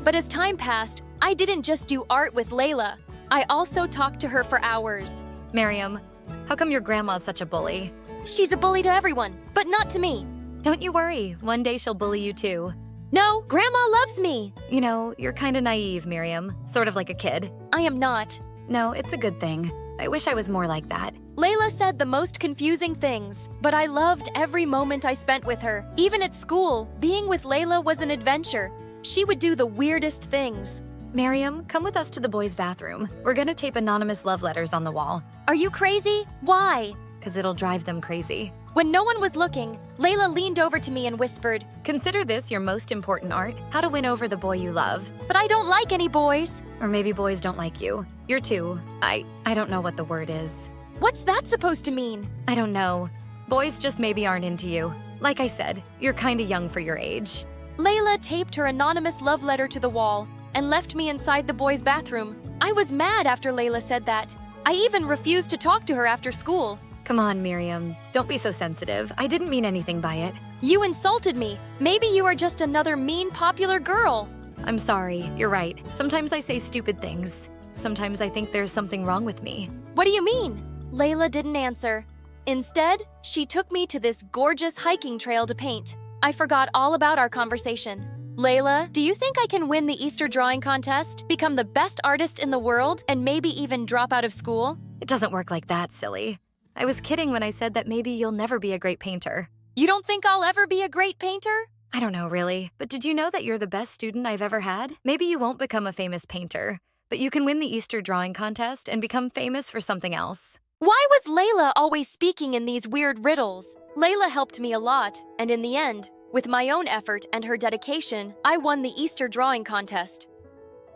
But as time passed, I didn't just do art with Layla. I also talked to her for hours. Miriam, how come your grandma's such a bully? She's a bully to everyone, but not to me. Don't you worry, one day she'll bully you too. No, Grandma loves me. You know, you're kinda naive, Miriam. Sort of like a kid. I am not. No, it's a good thing. I wish I was more like that. Layla said the most confusing things, but I loved every moment I spent with her. Even at school, being with Layla was an adventure. She would do the weirdest things. Miriam, come with us to the boys' bathroom. We're gonna tape anonymous love letters on the wall. Are you crazy? Why? 'Cause it'll drive them crazy. When no one was looking, Layla leaned over to me and whispered, "Consider this your most important art, how to win over the boy you love." But I don't like any boys. Or maybe boys don't like you. You're two. I don't know what the word is. What's that supposed to mean? I don't know. Boys just maybe aren't into you. Like I said, you're kinda young for your age. Layla taped her anonymous love letter to the wall and left me inside the boys' bathroom. I was mad after Layla said that. I even refused to talk to her after school. Come on, Miriam. Don't be so sensitive. I didn't mean anything by it. You insulted me. Maybe you are just another mean, popular girl. I'm sorry. You're right. Sometimes I say stupid things. Sometimes I think there's something wrong with me. What do you mean? Layla didn't answer. Instead, she took me to this gorgeous hiking trail to paint. I forgot all about our conversation. Layla, do you think I can win the Easter drawing contest, become the best artist in the world, and maybe even drop out of school? It doesn't work like that, silly. I was kidding when I said that maybe you'll never be a great painter. You don't think I'll ever be a great painter? I don't know, really. But did you know that you're the best student I've ever had? Maybe you won't become a famous painter, but you can win the Easter drawing contest and become famous for something else. Why was Layla always speaking in these weird riddles? Layla helped me a lot, and in the end, with my own effort and her dedication, I won the Easter drawing contest.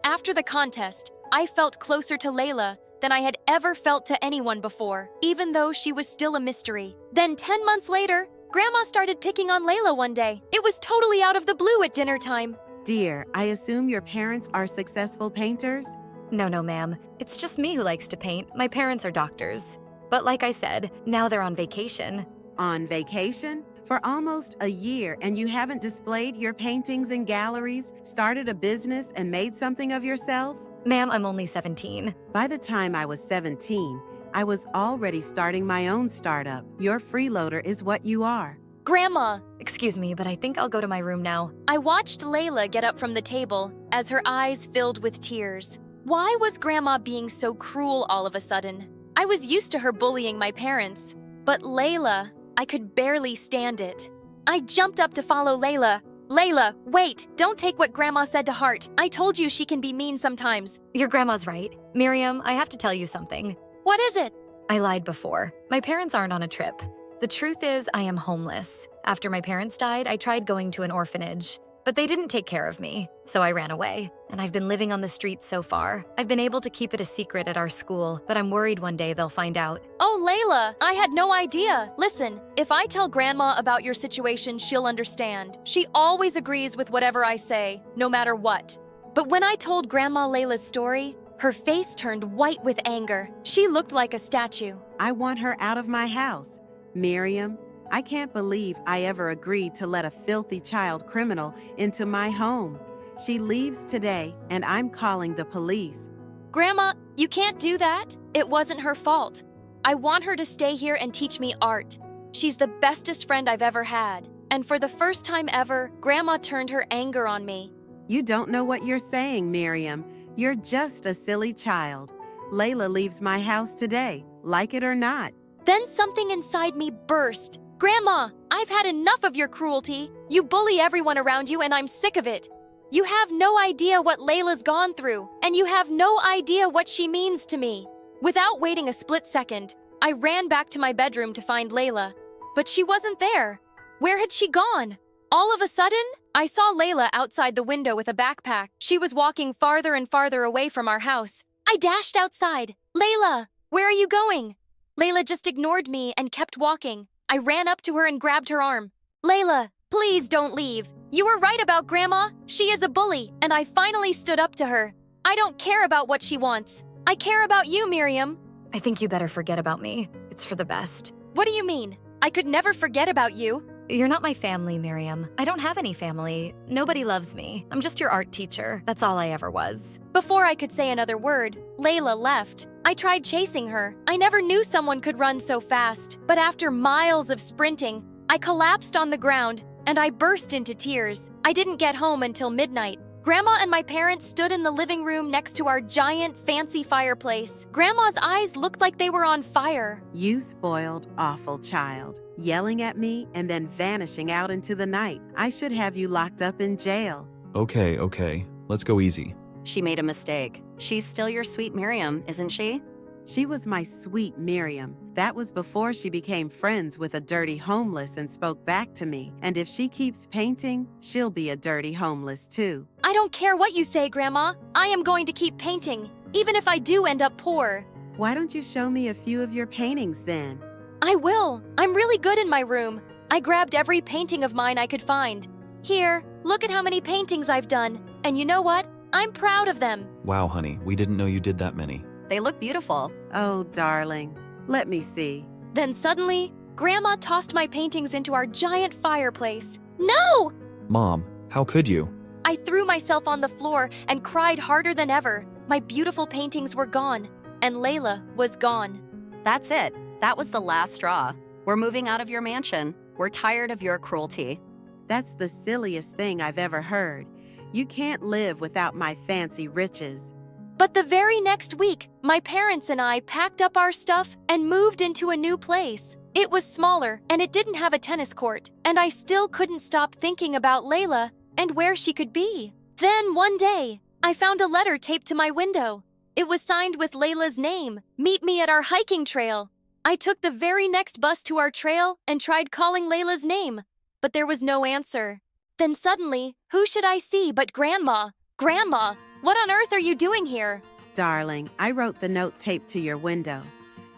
After the contest, I felt closer to Layla than I had ever felt to anyone before, even though she was still a mystery. Then 10 months later, Grandma started picking on Layla one day. It was totally out of the blue at dinner time. Dear, I assume your parents are successful painters? No, ma'am. It's just me who likes to paint. My parents are doctors. But like I said, now they're on vacation. On vacation? For almost a year, and you haven't displayed your paintings in galleries, started a business, and made something of yourself? Ma'am, I'm only 17. By the time I was 17, I was already starting my own startup. Your freeloader is what you are. Grandma! Excuse me, but I think I'll go to my room now. I watched Layla get up from the table as her eyes filled with tears. Why was Grandma being so cruel all of a sudden? I was used to her bullying my parents, but Layla, I could barely stand it. I jumped up to follow Layla. Layla, wait! Don't take what Grandma said to heart. I told you she can be mean sometimes. Your grandma's right. Miriam, I have to tell you something. What is it? I lied before. My parents aren't on a trip. The truth is, I am homeless. After my parents died, I tried going to an orphanage, but they didn't take care of me, so I ran away. And I've been living on the streets so far. I've been able to keep it a secret at our school, but I'm worried one day they'll find out. Oh, Layla, I had no idea. Listen, if I tell Grandma about your situation, she'll understand. She always agrees with whatever I say, no matter what. But when I told Grandma Layla's story, her face turned white with anger. She looked like a statue. I want her out of my house. Miriam, I can't believe I ever agreed to let a filthy child criminal into my home. She leaves today, and I'm calling the police. Grandma, you can't do that. It wasn't her fault. I want her to stay here and teach me art. She's the bestest friend I've ever had. And for the first time ever, Grandma turned her anger on me. You don't know what you're saying, Miriam. You're just a silly child. Layla leaves my house today, like it or not. Then something inside me burst. Grandma, I've had enough of your cruelty. You bully everyone around you, and I'm sick of it. You have no idea what Layla's gone through, and you have no idea what she means to me. Without waiting a split second, I ran back to my bedroom to find Layla, but she wasn't there. Where had she gone? All of a sudden, I saw Layla outside the window with a backpack. She was walking farther and farther away from our house. I dashed outside. Layla, where are you going? Layla just ignored me and kept walking. I ran up to her and grabbed her arm. Layla, please don't leave. You were right about Grandma. She is a bully, and I finally stood up to her. I don't care about what she wants. I care about you, Miriam. I think you better forget about me. It's for the best. What do you mean? I could never forget about you. You're not my family, Miriam. I don't have any family. Nobody loves me. I'm just your art teacher. That's all I ever was. Before I could say another word, Layla left. I tried chasing her. I never knew someone could run so fast. But after miles of sprinting, I collapsed on the ground and I burst into tears. I didn't get home until midnight. Grandma and my parents stood in the living room next to our giant, fancy fireplace. Grandma's eyes looked like they were on fire. You spoiled, awful child. Yelling at me and then vanishing out into the night. I should have you locked up in jail. Okay. Let's go easy. She made a mistake. She's still your sweet Miriam, isn't she? She was my sweet Miriam. That was before she became friends with a dirty homeless and spoke back to me. And if she keeps painting, she'll be a dirty homeless too. I don't care what you say, Grandma. I am going to keep painting, even if I do end up poor. Why don't you show me a few of your paintings then? I will. I'm really good in my room. I grabbed every painting of mine I could find. Here, look at how many paintings I've done. And you know what? I'm proud of them. Wow, honey, we didn't know you did that many. They look beautiful. Oh, darling. Let me see. Then suddenly, Grandma tossed my paintings into our giant fireplace. No! Mom, how could you? I threw myself on the floor and cried harder than ever. My beautiful paintings were gone, and Layla was gone. That's it. That was the last straw. We're moving out of your mansion. We're tired of your cruelty. That's the silliest thing I've ever heard. You can't live without my fancy riches. But the very next week, my parents and I packed up our stuff and moved into a new place. It was smaller, and it didn't have a tennis court, and I still couldn't stop thinking about Layla and where she could be. Then one day, I found a letter taped to my window. It was signed with Layla's name. Meet me at our hiking trail. I took the very next bus to our trail and tried calling Layla's name, but there was no answer. Then suddenly, who should I see but Grandma? Grandma, what on earth are you doing here? Darling, I wrote the note taped to your window.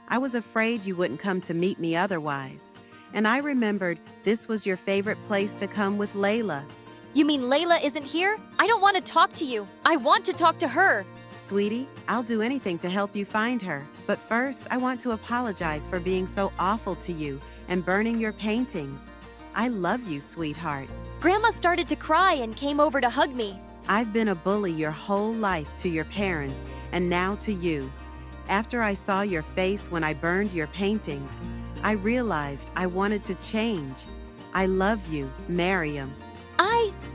I was afraid you wouldn't come to meet me otherwise. And I remembered this was your favorite place to come with Layla. You mean Layla isn't here? I don't want to talk to you. I want to talk to her. Sweetie, I'll do anything to help you find her. But first, I want to apologize for being so awful to you and burning your paintings. I love you, sweetheart. Grandma started to cry and came over to hug me. I've been a bully your whole life to your parents and now to you. After I saw your face when I burned your paintings, I realized I wanted to change. I love you, Miriam.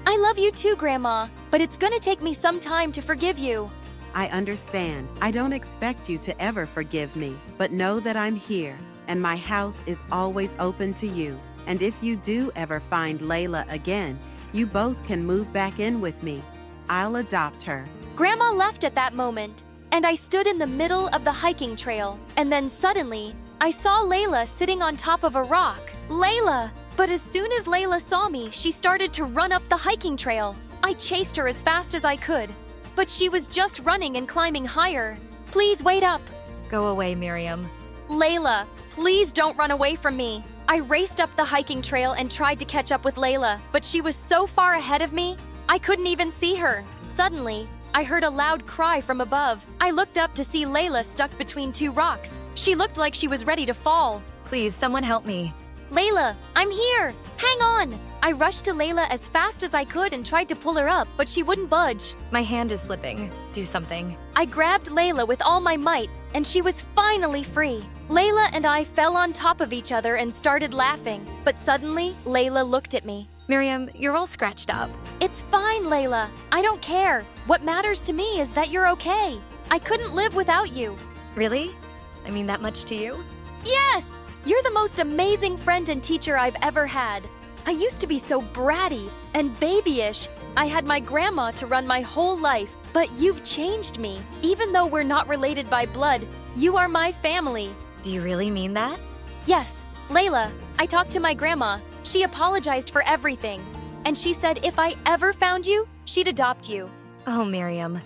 I love you too, Grandma, but it's gonna take me some time to forgive you. I understand. I don't expect you to ever forgive me, but know that I'm here, and my house is always open to you. And if you do ever find Layla again, you both can move back in with me. I'll adopt her. Grandma left at that moment, and I stood in the middle of the hiking trail, and then suddenly, I saw Layla sitting on top of a rock. Layla! But as soon as Layla saw me, she started to run up the hiking trail. I chased her as fast as I could, but she was just running and climbing higher. Please wait up. Go away, Miriam. Layla, please don't run away from me. I raced up the hiking trail and tried to catch up with Layla, but she was so far ahead of me, I couldn't even see her. Suddenly, I heard a loud cry from above. I looked up to see Layla stuck between two rocks. She looked like she was ready to fall. Please, someone help me. Layla, I'm here! Hang on! I rushed to Layla as fast as I could and tried to pull her up, but she wouldn't budge. My hand is slipping. Do something. I grabbed Layla with all my might, and she was finally free. Layla and I fell on top of each other and started laughing, but suddenly, Layla looked at me. Miriam, you're all scratched up. It's fine, Layla. I don't care. What matters to me is that you're okay. I couldn't live without you. Really? I mean that much to you? Yes! You're the most amazing friend and teacher I've ever had. I used to be so bratty and babyish. I had my grandma to run my whole life, but you've changed me. Even though we're not related by blood, you are my family. Do you really mean that? Yes, Layla, I talked to my grandma. She apologized for everything. And she said if I ever found you, she'd adopt you. Oh, Miriam,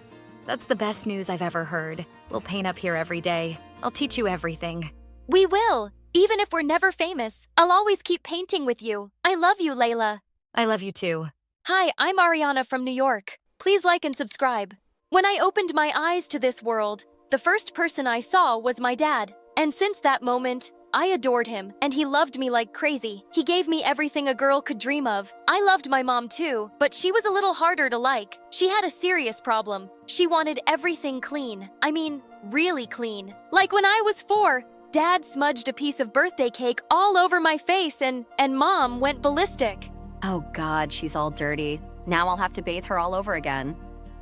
that's the best news I've ever heard. We'll paint up here every day. I'll teach you everything. We will. Even if we're never famous, I'll always keep painting with you. I love you, Layla. I love you too. Hi, I'm Ariana from New York. Please like and subscribe. When I opened my eyes to this world, the first person I saw was my dad. And since that moment, I adored him, and he loved me like crazy. He gave me everything a girl could dream of. I loved my mom too, but she was a little harder to like. She had a serious problem. She wanted everything clean. I mean, really clean. Like when I was 4, Dad smudged a piece of birthday cake all over my face and Mom went ballistic. Oh God, she's all dirty. Now I'll have to bathe her all over again.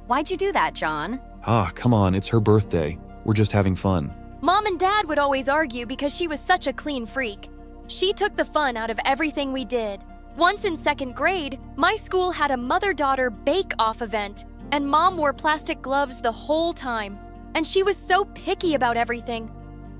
Why'd you do that, John? Ah, come on, it's her birthday. We're just having fun. Mom and Dad would always argue because she was such a clean freak. She took the fun out of everything we did. Once in 2nd grade, my school had a mother-daughter bake-off event, and Mom wore plastic gloves the whole time. And she was so picky about everything.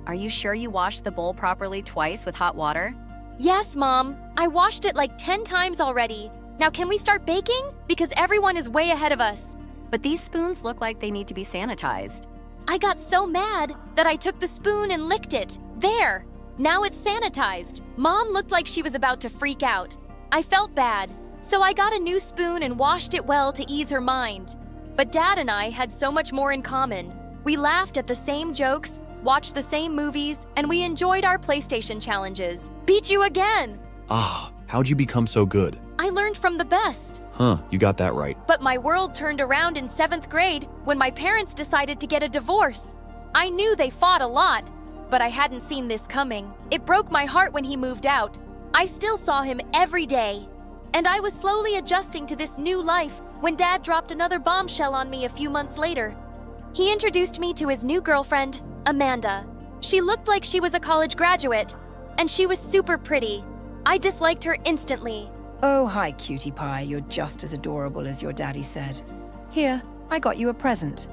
Are you sure you washed the bowl properly twice with hot water? Yes, Mom. I washed it like 10 times already. Now can we start baking? Because everyone is way ahead of us. But these spoons look like they need to be sanitized. I got so mad that I took the spoon and licked it. There! Now it's sanitized. Mom looked like she was about to freak out. I felt bad, so I got a new spoon and washed it well to ease her mind. But Dad and I had so much more in common. We laughed at the same jokes, watched the same movies, and we enjoyed our PlayStation challenges. Beat you again! Ah, how'd you become so good? I learned from the best. Huh, you got that right. But my world turned around in 7th grade when my parents decided to get a divorce. I knew they fought a lot, but I hadn't seen this coming. It broke my heart when he moved out. I still saw him every day. And I was slowly adjusting to this new life when Dad dropped another bombshell on me a few months later. He introduced me to his new girlfriend, Amanda. She looked like she was a college graduate, and she was super pretty. I disliked her instantly. Oh, hi, cutie pie. You're just as adorable as your daddy said. Here, I got you a present.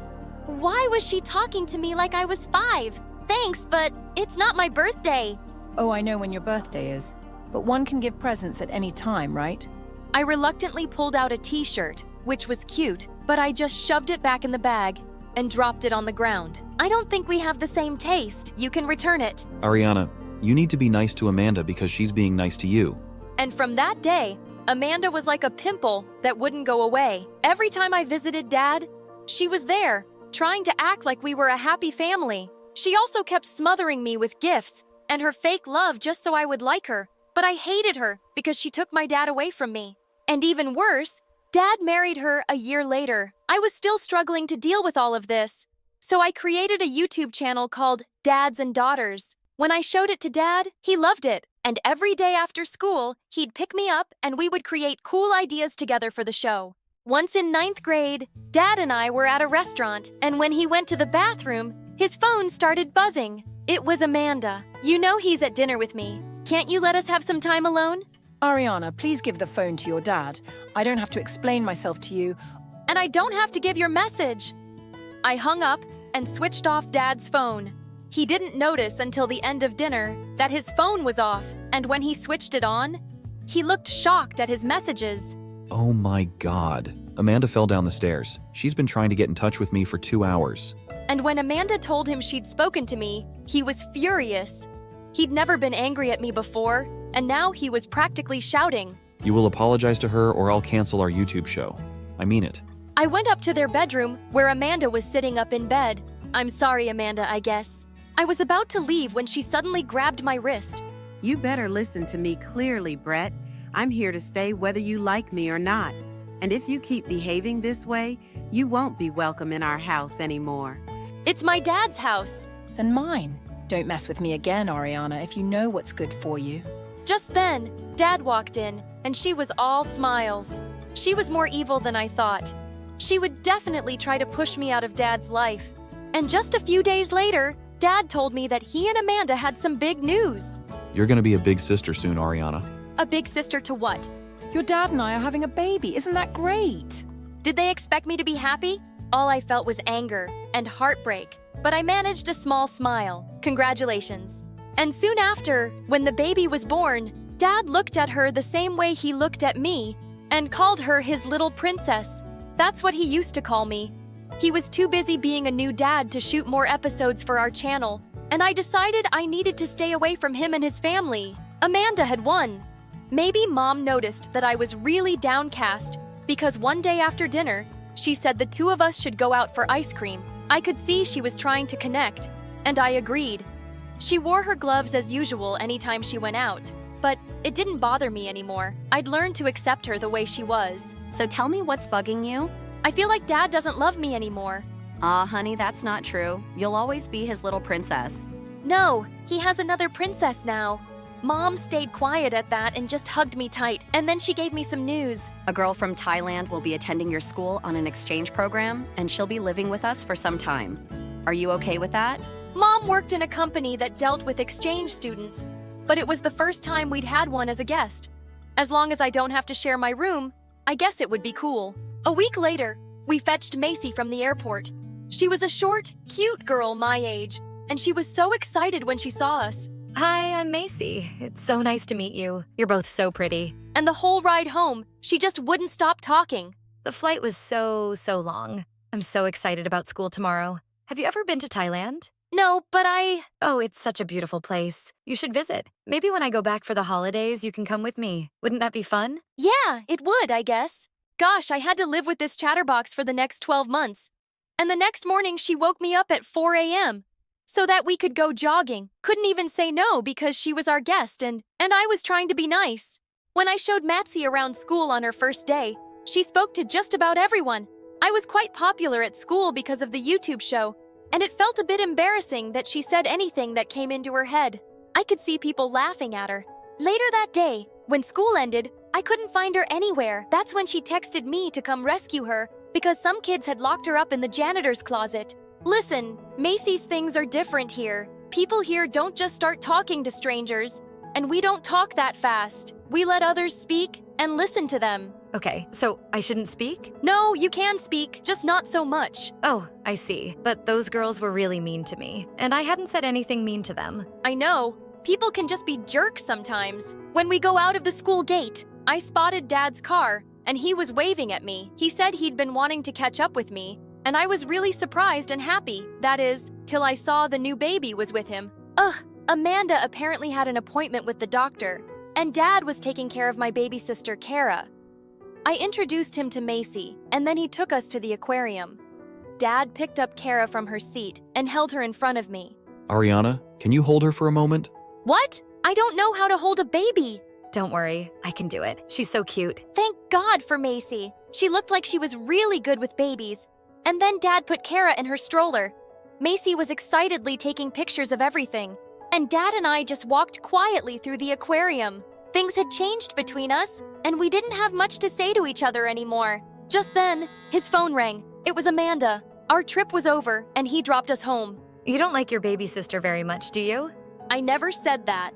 Why was she talking to me like I was 5? Thanks, but it's not my birthday. Oh, I know when your birthday is, but one can give presents at any time, right? I reluctantly pulled out a t-shirt, which was cute, but I just shoved it back in the bag and dropped it on the ground. I don't think we have the same taste. You can return it. Ariana, you need to be nice to Amanda because she's being nice to you. And from that day, Amanda was like a pimple that wouldn't go away. Every time I visited Dad, she was there, trying to act like we were a happy family. She also kept smothering me with gifts and her fake love just so I would like her. But I hated her because she took my dad away from me. And even worse, Dad married her a year later. I was still struggling to deal with all of this. So I created a YouTube channel called Dads and Daughters. When I showed it to Dad, he loved it. And every day after school, he'd pick me up and we would create cool ideas together for the show. Once in 9th grade, Dad and I were at a restaurant, and when he went to the bathroom, his phone started buzzing. It was Amanda. You know he's at dinner with me. Can't you let us have some time alone? Ariana, please give the phone to your dad. I don't have to explain myself to you. And I don't have to give your message. I hung up and switched off Dad's phone. He didn't notice until the end of dinner that his phone was off, and when he switched it on, he looked shocked at his messages. Oh my God. Amanda fell down the stairs. She's been trying to get in touch with me for 2 hours. And when Amanda told him she'd spoken to me, he was furious. He'd never been angry at me before, and now he was practically shouting. You will apologize to her or I'll cancel our YouTube show. I mean it. I went up to their bedroom where Amanda was sitting up in bed. I'm sorry, Amanda, I guess. I was about to leave when she suddenly grabbed my wrist. You better listen to me clearly, Brett. I'm here to stay whether you like me or not. And if you keep behaving this way, you won't be welcome in our house anymore. It's my dad's house. And mine. Don't mess with me again, Ariana, if you know what's good for you. Just then, Dad walked in, and she was all smiles. She was more evil than I thought. She would definitely try to push me out of Dad's life. And just a few days later, Dad told me that he and Amanda had some big news. You're gonna be a big sister soon, Ariana. A big sister to what? Your dad and I are having a baby. Isn't that great? Did they expect me to be happy? All I felt was anger and heartbreak, but I managed a small smile. Congratulations. And soon after, when the baby was born, Dad looked at her the same way he looked at me and called her his little princess. That's what he used to call me. He was too busy being a new dad to shoot more episodes for our channel, and I decided I needed to stay away from him and his family. Amanda had won. Maybe Mom noticed that I was really downcast because one day after dinner, she said the two of us should go out for ice cream. I could see she was trying to connect, and I agreed. She wore her gloves as usual anytime she went out, but it didn't bother me anymore. I'd learned to accept her the way she was. So tell me what's bugging you? I feel like Dad doesn't love me anymore. Honey, that's not true. You'll always be his little princess. No, he has another princess now. Mom stayed quiet at that and just hugged me tight, and then she gave me some news. A girl from Thailand will be attending your school on an exchange program, and she'll be living with us for some time. Are you okay with that? Mom worked in a company that dealt with exchange students, but it was the first time we'd had one as a guest. As long as I don't have to share my room, I guess it would be cool. A week later, we fetched Macy from the airport. She was a short, cute girl my age, and she was so excited when she saw us. Hi, I'm Macy. It's so nice to meet you. You're both so pretty. And the whole ride home, she just wouldn't stop talking. The flight was so long. I'm so excited about school tomorrow. Have you ever been to Thailand? No, but Oh, it's such a beautiful place. You should visit. Maybe when I go back for the holidays, you can come with me. Wouldn't that be fun? Yeah, it would, I guess. Gosh, I had to live with this chatterbox for the next 12 months. And the next morning, she woke me up at 4 a.m. so that we could go jogging. Couldn't even say no because she was our guest and I was trying to be nice. When I showed Matsy around school on her first day, she spoke to just about everyone. I was quite popular at school because of the YouTube show, and it felt a bit embarrassing that she said anything that came into her head. I could see people laughing at her. Later that day, when school ended, I couldn't find her anywhere. That's when she texted me to come rescue her because some kids had locked her up in the janitor's closet. Listen, Macy's things are different here. People here don't just start talking to strangers, and we don't talk that fast. We let others speak and listen to them. Okay, so I shouldn't speak? No, you can speak, just not so much. Oh, I see. But those girls were really mean to me, and I hadn't said anything mean to them. I know. People can just be jerks sometimes. When we go out of the school gate, I spotted Dad's car, and he was waving at me. He said he'd been wanting to catch up with me, and I was really surprised and happy. That is, till I saw the new baby was with him. Amanda apparently had an appointment with the doctor, and Dad was taking care of my baby sister, Kara. I introduced him to Macy, and then he took us to the aquarium. Dad picked up Kara from her seat and held her in front of me. Ariana, can you hold her for a moment? What? I don't know how to hold a baby. Don't worry, I can do it. She's so cute. Thank God for Macy. She looked like she was really good with babies. And then Dad put Kara in her stroller. Macy was excitedly taking pictures of everything, and Dad and I just walked quietly through the aquarium. Things had changed between us, and we didn't have much to say to each other anymore. Just then, his phone rang. It was Amanda. Our trip was over, and he dropped us home. You don't like your baby sister very much, do you? I never said that.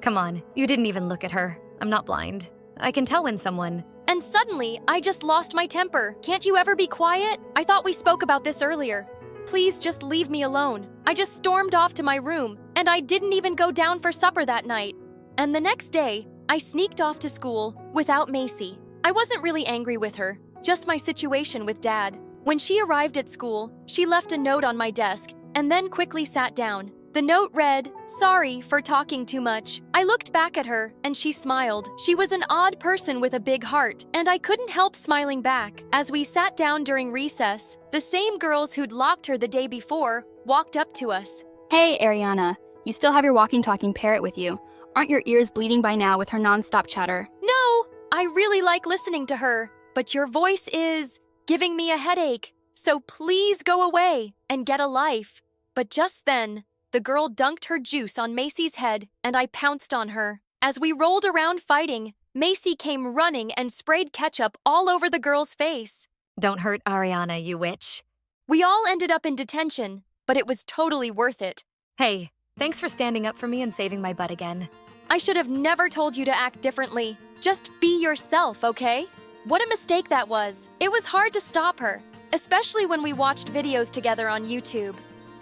Come on, you didn't even look at her. I'm not blind. I can tell when someone... And suddenly, I just lost my temper. Can't you ever be quiet? I thought we spoke about this earlier. Please just leave me alone. I just stormed off to my room, and I didn't even go down for supper that night. And the next day, I sneaked off to school without Macy. I wasn't really angry with her, just my situation with Dad. When she arrived at school, she left a note on my desk and then quickly sat down. The note read, "Sorry for talking too much." I looked back at her, and she smiled. She was an odd person with a big heart, and I couldn't help smiling back. As we sat down during recess, the same girls who'd locked her the day before walked up to us. Hey, Ariana. You still have your walking-talking parrot with you. Aren't your ears bleeding by now with her non-stop chatter? No, I really like listening to her, but your voice is giving me a headache. So please go away and get a life. But just then, the girl dunked her juice on Macy's head, and I pounced on her. As we rolled around fighting, Macy came running and sprayed ketchup all over the girl's face. Don't hurt Ariana, you witch. We all ended up in detention, but it was totally worth it. Hey, thanks for standing up for me and saving my butt again. I should have never told you to act differently. Just be yourself, okay? What a mistake that was. It was hard to stop her, especially when we watched videos together on YouTube.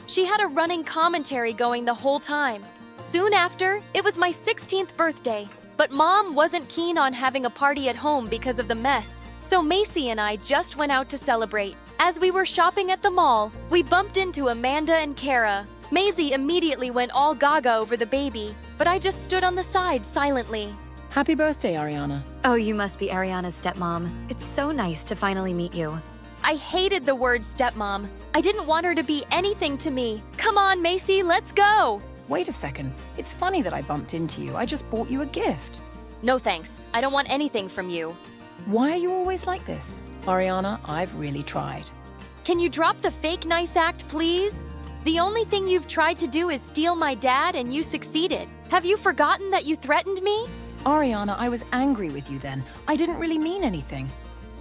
She had a running commentary going the whole time. Soon after, it was my 16th birthday, but Mom wasn't keen on having a party at home because of the mess, so Macy and I just went out to celebrate. As we were shopping at the mall, we bumped into Amanda and Kara. Maisie immediately went all gaga over the baby, but I just stood on the side silently. Happy birthday, Ariana. Oh, you must be Ariana's stepmom. It's so nice to finally meet you. I hated the word stepmom. I didn't want her to be anything to me. Come on, Macy, let's go! Wait a second. It's funny that I bumped into you. I just bought you a gift. No thanks. I don't want anything from you. Why are you always like this? Ariana, I've really tried. Can you drop the fake nice act, please? The only thing you've tried to do is steal my dad, and you succeeded. Have you forgotten that you threatened me? Ariana, I was angry with you then. I didn't really mean anything.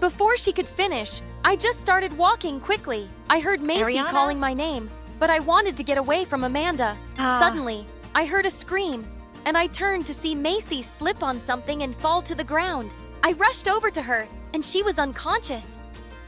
Before she could finish, I just started walking quickly. I heard Macy Ariana? calling my name, but I wanted to get away from Amanda. Suddenly, I heard a scream, and I turned to see Macy slip on something and fall to the ground. I rushed over to her, and she was unconscious.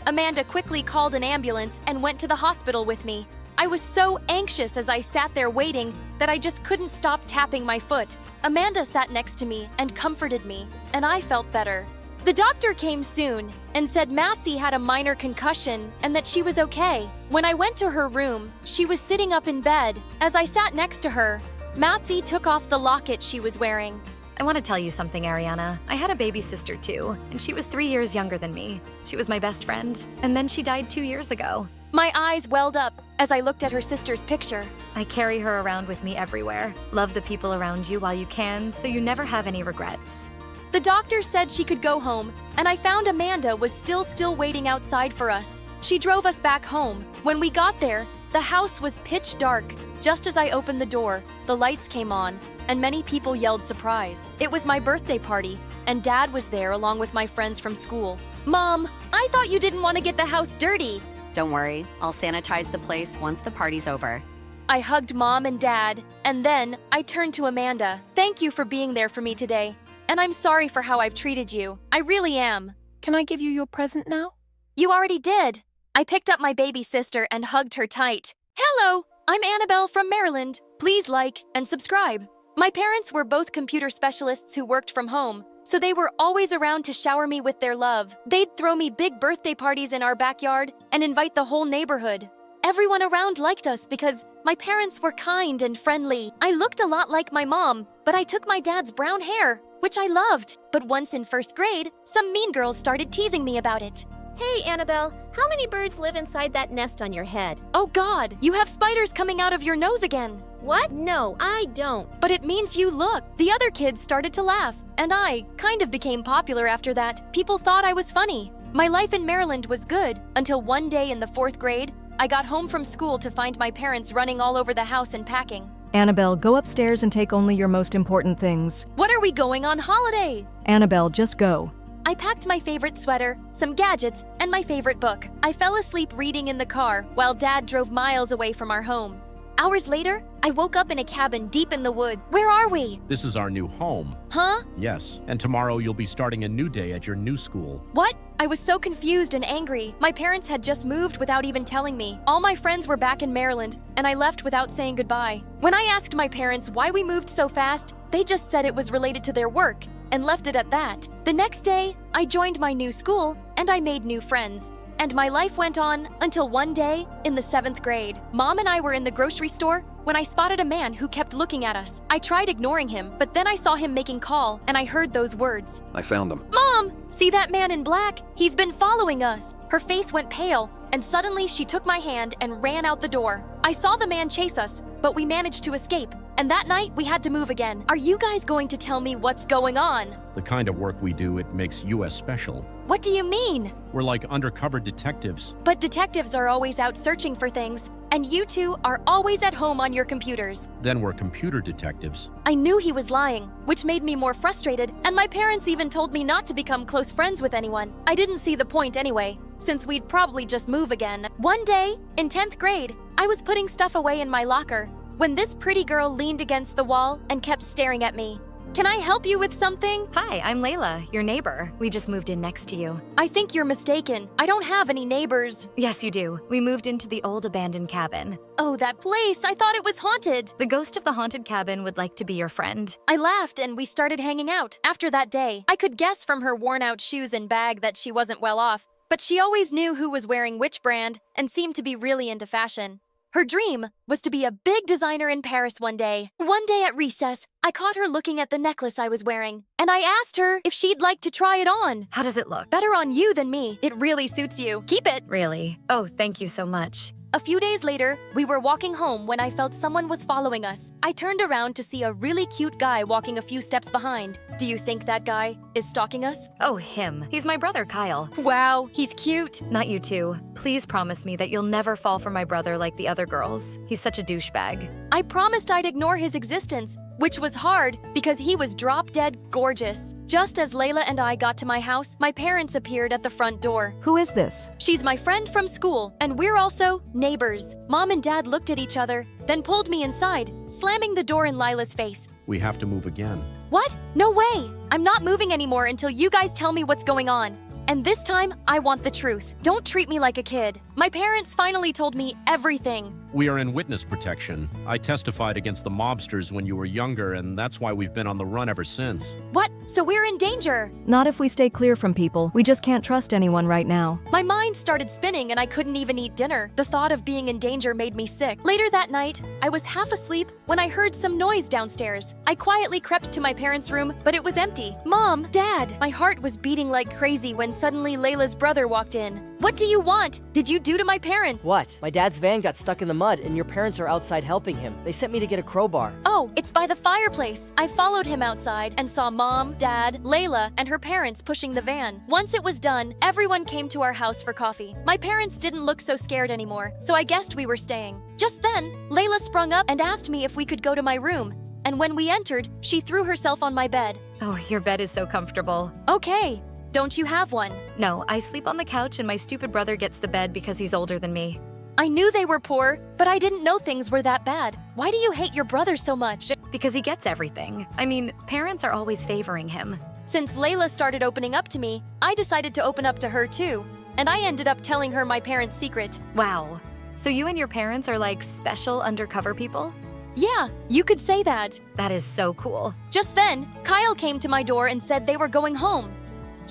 Amanda quickly called an ambulance and went to the hospital with me. I was so anxious as I sat there waiting that I just couldn't stop tapping my foot. Amanda sat next to me and comforted me, and I felt better. The doctor came soon and said Massey had a minor concussion and that she was okay. When I went to her room, she was sitting up in bed. As I sat next to her, Matsy took off the locket she was wearing. I want to tell you something, Ariana. I had a baby sister too, and she was 3 years younger than me. She was my best friend, and then she died 2 years ago. My eyes welled up as I looked at her sister's picture. I carry her around with me everywhere. Love the people around you while you can, so you never have any regrets. The doctor said she could go home, and I found Amanda was still waiting outside for us. She drove us back home. When we got there, the house was pitch dark. Just as I opened the door, the lights came on, and many people yelled surprise. It was my birthday party, and Dad was there along with my friends from school. Mom, I thought you didn't want to get the house dirty. Don't worry, I'll sanitize the place once the party's over. I hugged Mom and Dad, and then I turned to Amanda. Thank you for being there for me today. And I'm sorry for how I've treated you. I really am. Can I give you your present now? You already did. I picked up my baby sister and hugged her tight. Hello, I'm Annabelle from Maryland. Please like and subscribe. My parents were both computer specialists who worked from home, so they were always around to shower me with their love. They'd throw me big birthday parties in our backyard and invite the whole neighborhood. Everyone around liked us because my parents were kind and friendly. I looked a lot like my mom, but I took my dad's brown hair, which I loved. But once in first grade, some mean girls started teasing me about it. Hey, Annabelle, how many birds live inside that nest on your head? Oh God, you have spiders coming out of your nose again. What? No, I don't. But it means you look. The other kids started to laugh, and I kind of became popular after that. People thought I was funny. My life in Maryland was good until one day in the 4th grade, I got home from school to find my parents running all over the house and packing. Annabelle, go upstairs and take only your most important things. What are we going on holiday? Annabelle, just go. I packed my favorite sweater, some gadgets, and my favorite book. I fell asleep reading in the car while Dad drove miles away from our home. Hours later, I woke up in a cabin deep in the wood. Where are we? This is our new home. Huh? Yes, and tomorrow you'll be starting a new day at your new school. What? I was so confused and angry. My parents had just moved without even telling me. All my friends were back in Maryland, and I left without saying goodbye. When I asked my parents why we moved so fast, they just said it was related to their work and left it at that. The next day, I joined my new school and I made new friends. And my life went on until one day in the 7th grade. Mom and I were in the grocery store when I spotted a man who kept looking at us. I tried ignoring him, but then I saw him making call and I heard those words. I found them. Mom! See that man in black? He's been following us. Her face went pale, and suddenly she took my hand and ran out the door. I saw the man chase us, but we managed to escape. And that night, we had to move again. Are you guys going to tell me what's going on? The kind of work we do, it makes US special. What do you mean? We're like undercover detectives. But detectives are always out searching for things, and you two are always at home on your computers. Then we're computer detectives. I knew he was lying, which made me more frustrated, and my parents even told me not to become close friends with anyone. I didn't see the point anyway, since we'd probably just move again. One day, in 10th grade, I was putting stuff away in my locker when this pretty girl leaned against the wall and kept staring at me. Can I help you with something? Hi, I'm Layla, your neighbor. We just moved in next to you. I think you're mistaken. I don't have any neighbors. Yes, you do. We moved into the old abandoned cabin. Oh, that place. I thought it was haunted. The ghost of the haunted cabin would like to be your friend. I laughed and we started hanging out. After that day, I could guess from her worn-out shoes and bag that she wasn't well off, but she always knew who was wearing which brand and seemed to be really into fashion. Her dream was to be a big designer in Paris one day. One day at recess, I caught her looking at the necklace I was wearing, and I asked her if she'd like to try it on. How does it look? Better on you than me. It really suits you. Keep it. Really? Oh, thank you so much. A few days later, we were walking home when I felt someone was following us. I turned around to see a really cute guy walking a few steps behind. Do you think that guy is stalking us? Oh, him. He's my brother, Kyle. Wow, he's cute. Not you two. Please promise me that you'll never fall for my brother like the other girls. He's such a douchebag. I promised I'd ignore his existence, which was hard because he was drop-dead gorgeous. Just as Layla and I got to my house, my parents appeared at the front door. Who is this? She's my friend from school, and we're also neighbors. Mom and Dad looked at each other, then pulled me inside, slamming the door in Lila's face. We have to move again. What? No way! I'm not moving anymore until you guys tell me what's going on. And this time, I want the truth. Don't treat me like a kid. My parents finally told me everything. We are in witness protection. I testified against the mobsters when you were younger, and that's why we've been on the run ever since. What? So we're in danger? Not if we stay clear from people. We just can't trust anyone right now. My mind started spinning and I couldn't even eat dinner. The thought of being in danger made me sick. Later that night, I was half asleep when I heard some noise downstairs. I quietly crept to my parents' room, but it was empty. Mom, Dad, my heart was beating like crazy when suddenly Layla's brother walked in. What do you want? Did you do to my parents? What? My dad's van got stuck in the mud and your parents are outside helping him. They sent me to get a crowbar. Oh, it's by the fireplace. I followed him outside and saw Mom, Dad, Layla, and her parents pushing the van. Once it was done, everyone came to our house for coffee. My parents didn't look so scared anymore, so I guessed we were staying. Just then, Layla sprung up and asked me if we could go to my room. And when we entered, she threw herself on my bed. Oh, your bed is so comfortable. Okay. Don't you have one? No, I sleep on the couch and my stupid brother gets the bed because he's older than me. I knew they were poor, but I didn't know things were that bad. Why do you hate your brother so much? Because he gets everything. I mean, parents are always favoring him. Since Layla started opening up to me, I decided to open up to her too. And I ended up telling her my parents' secret. Wow. So you and your parents are like special undercover people? Yeah, you could say that. That is so cool. Just then, Kyle came to my door and said they were going home.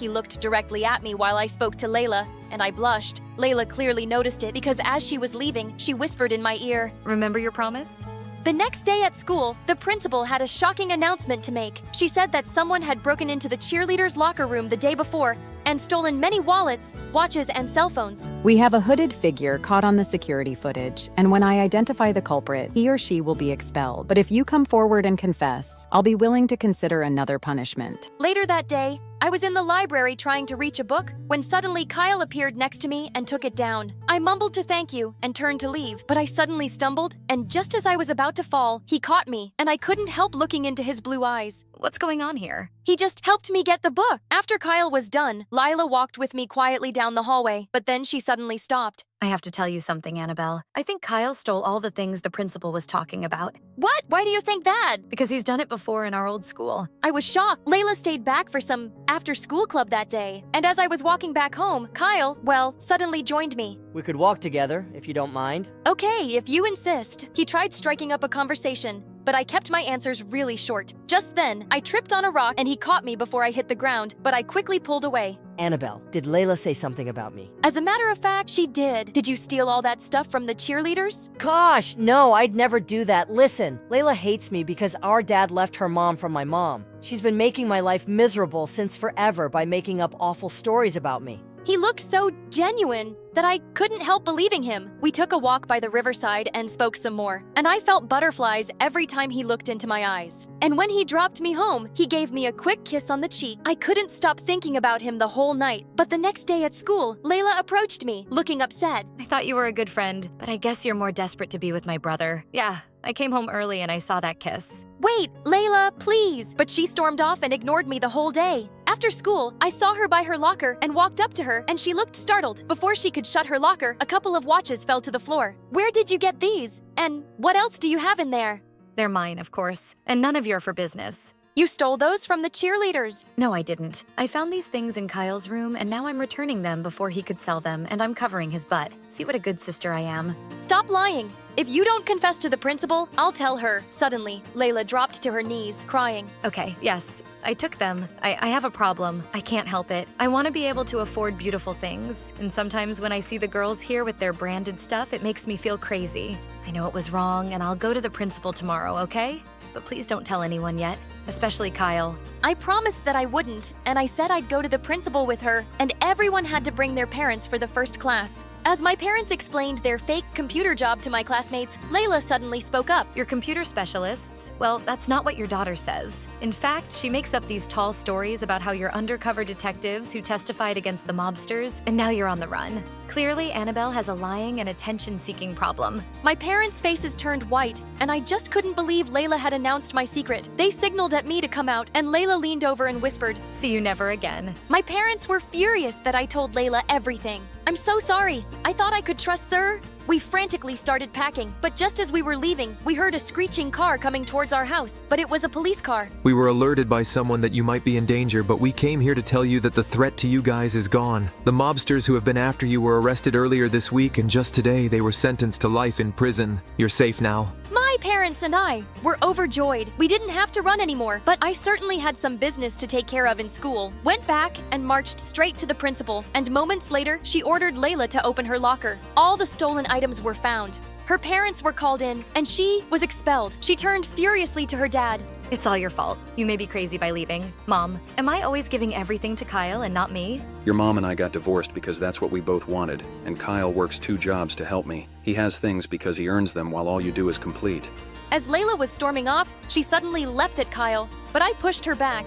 He looked directly at me while I spoke to Layla, and I blushed. Layla clearly noticed it because as she was leaving, she whispered in my ear, "Remember your promise?" The next day at school, the principal had a shocking announcement to make. She said that someone had broken into the cheerleaders' locker room the day before and stolen many wallets, watches, and cell phones. We have a hooded figure caught on the security footage, and when I identify the culprit, he or she will be expelled. But if you come forward and confess, I'll be willing to consider another punishment. Later that day, I was in the library trying to reach a book when suddenly Kyle appeared next to me and took it down. I mumbled to thank you and turned to leave, but I suddenly stumbled, and just as I was about to fall, he caught me, and I couldn't help looking into his blue eyes. What's going on here? He just helped me get the book. After Kyle was done, Lila walked with me quietly down the hallway, but then she suddenly stopped. I have to tell you something, Annabelle. I think Kyle stole all the things the principal was talking about. What? Why do you think that? Because he's done it before in our old school. I was shocked. Layla stayed back for some after-school club that day. And as I was walking back home, Kyle, suddenly joined me. We could walk together, if you don't mind. Okay, if you insist. He tried striking up a conversation, but I kept my answers really short. Just then, I tripped on a rock and he caught me before I hit the ground, but I quickly pulled away. Annabelle, did Layla say something about me? As a matter of fact, she did. Did you steal all that stuff from the cheerleaders? Gosh, no, I'd never do that. Listen, Layla hates me because our dad left her mom from my mom. She's been making my life miserable since forever by making up awful stories about me. He looked so genuine that I couldn't help believing him. We took a walk by the riverside and spoke some more, and I felt butterflies every time he looked into my eyes. And when he dropped me home, he gave me a quick kiss on the cheek. I couldn't stop thinking about him the whole night. But the next day at school, Layla approached me, looking upset. I thought you were a good friend, but I guess you're more desperate to be with my brother. Yeah, I came home early and I saw that kiss. Wait, Layla, please! But she stormed off and ignored me the whole day. After school, I saw her by her locker and walked up to her, and she looked startled. Before she could shut her locker, a couple of watches fell to the floor. Where did you get these? And what else do you have in there? They're mine, of course, and none of your for business. You stole those from the cheerleaders. No, I didn't. I found these things in Kyle's room, and now I'm returning them before he could sell them, and I'm covering his butt. See what a good sister I am. Stop lying. If you don't confess to the principal, I'll tell her. Suddenly, Layla dropped to her knees, crying. Okay, yes, I took them. I have a problem. I can't help it. I want to be able to afford beautiful things, and sometimes when I see the girls here with their branded stuff, it makes me feel crazy. I know it was wrong, and I'll go to the principal tomorrow, okay? But please don't tell anyone yet, especially Kyle. I promised that I wouldn't, and I said I'd go to the principal with her, and everyone had to bring their parents for the first class. As my parents explained their fake computer job to my classmates, Layla suddenly spoke up. Your computer specialists? Well, that's not what your daughter says. In fact, she makes up these tall stories about how you're undercover detectives who testified against the mobsters, and now you're on the run. Clearly, Annabelle has a lying and attention-seeking problem. My parents' faces turned white, and I just couldn't believe Layla had announced my secret. They signaled at me to come out, and Layla leaned over and whispered, "See you never again." My parents were furious that I told Layla everything. I'm so sorry. I thought I could trust Sir. We frantically started packing, but just as we were leaving, we heard a screeching car coming towards our house, but it was a police car. We were alerted by someone that you might be in danger, but we came here to tell you that the threat to you guys is gone. The mobsters who have been after you were arrested earlier this week, and just today they were sentenced to life in prison. You're safe now. My parents and I were overjoyed. We didn't have to run anymore, but I certainly had some business to take care of in school. Went back and marched straight to the principal, and moments later, she ordered Layla to open her locker. All the stolen items were found. Her parents were called in, and she was expelled. She turned furiously to her dad. It's all your fault. You may be crazy by leaving. Mom, am I always giving everything to Kyle and not me? Your mom and I got divorced because that's what we both wanted, and Kyle works 2 jobs to help me. He has things because he earns them while all you do is complete. As Layla was storming off, she suddenly leapt at Kyle, but I pushed her back.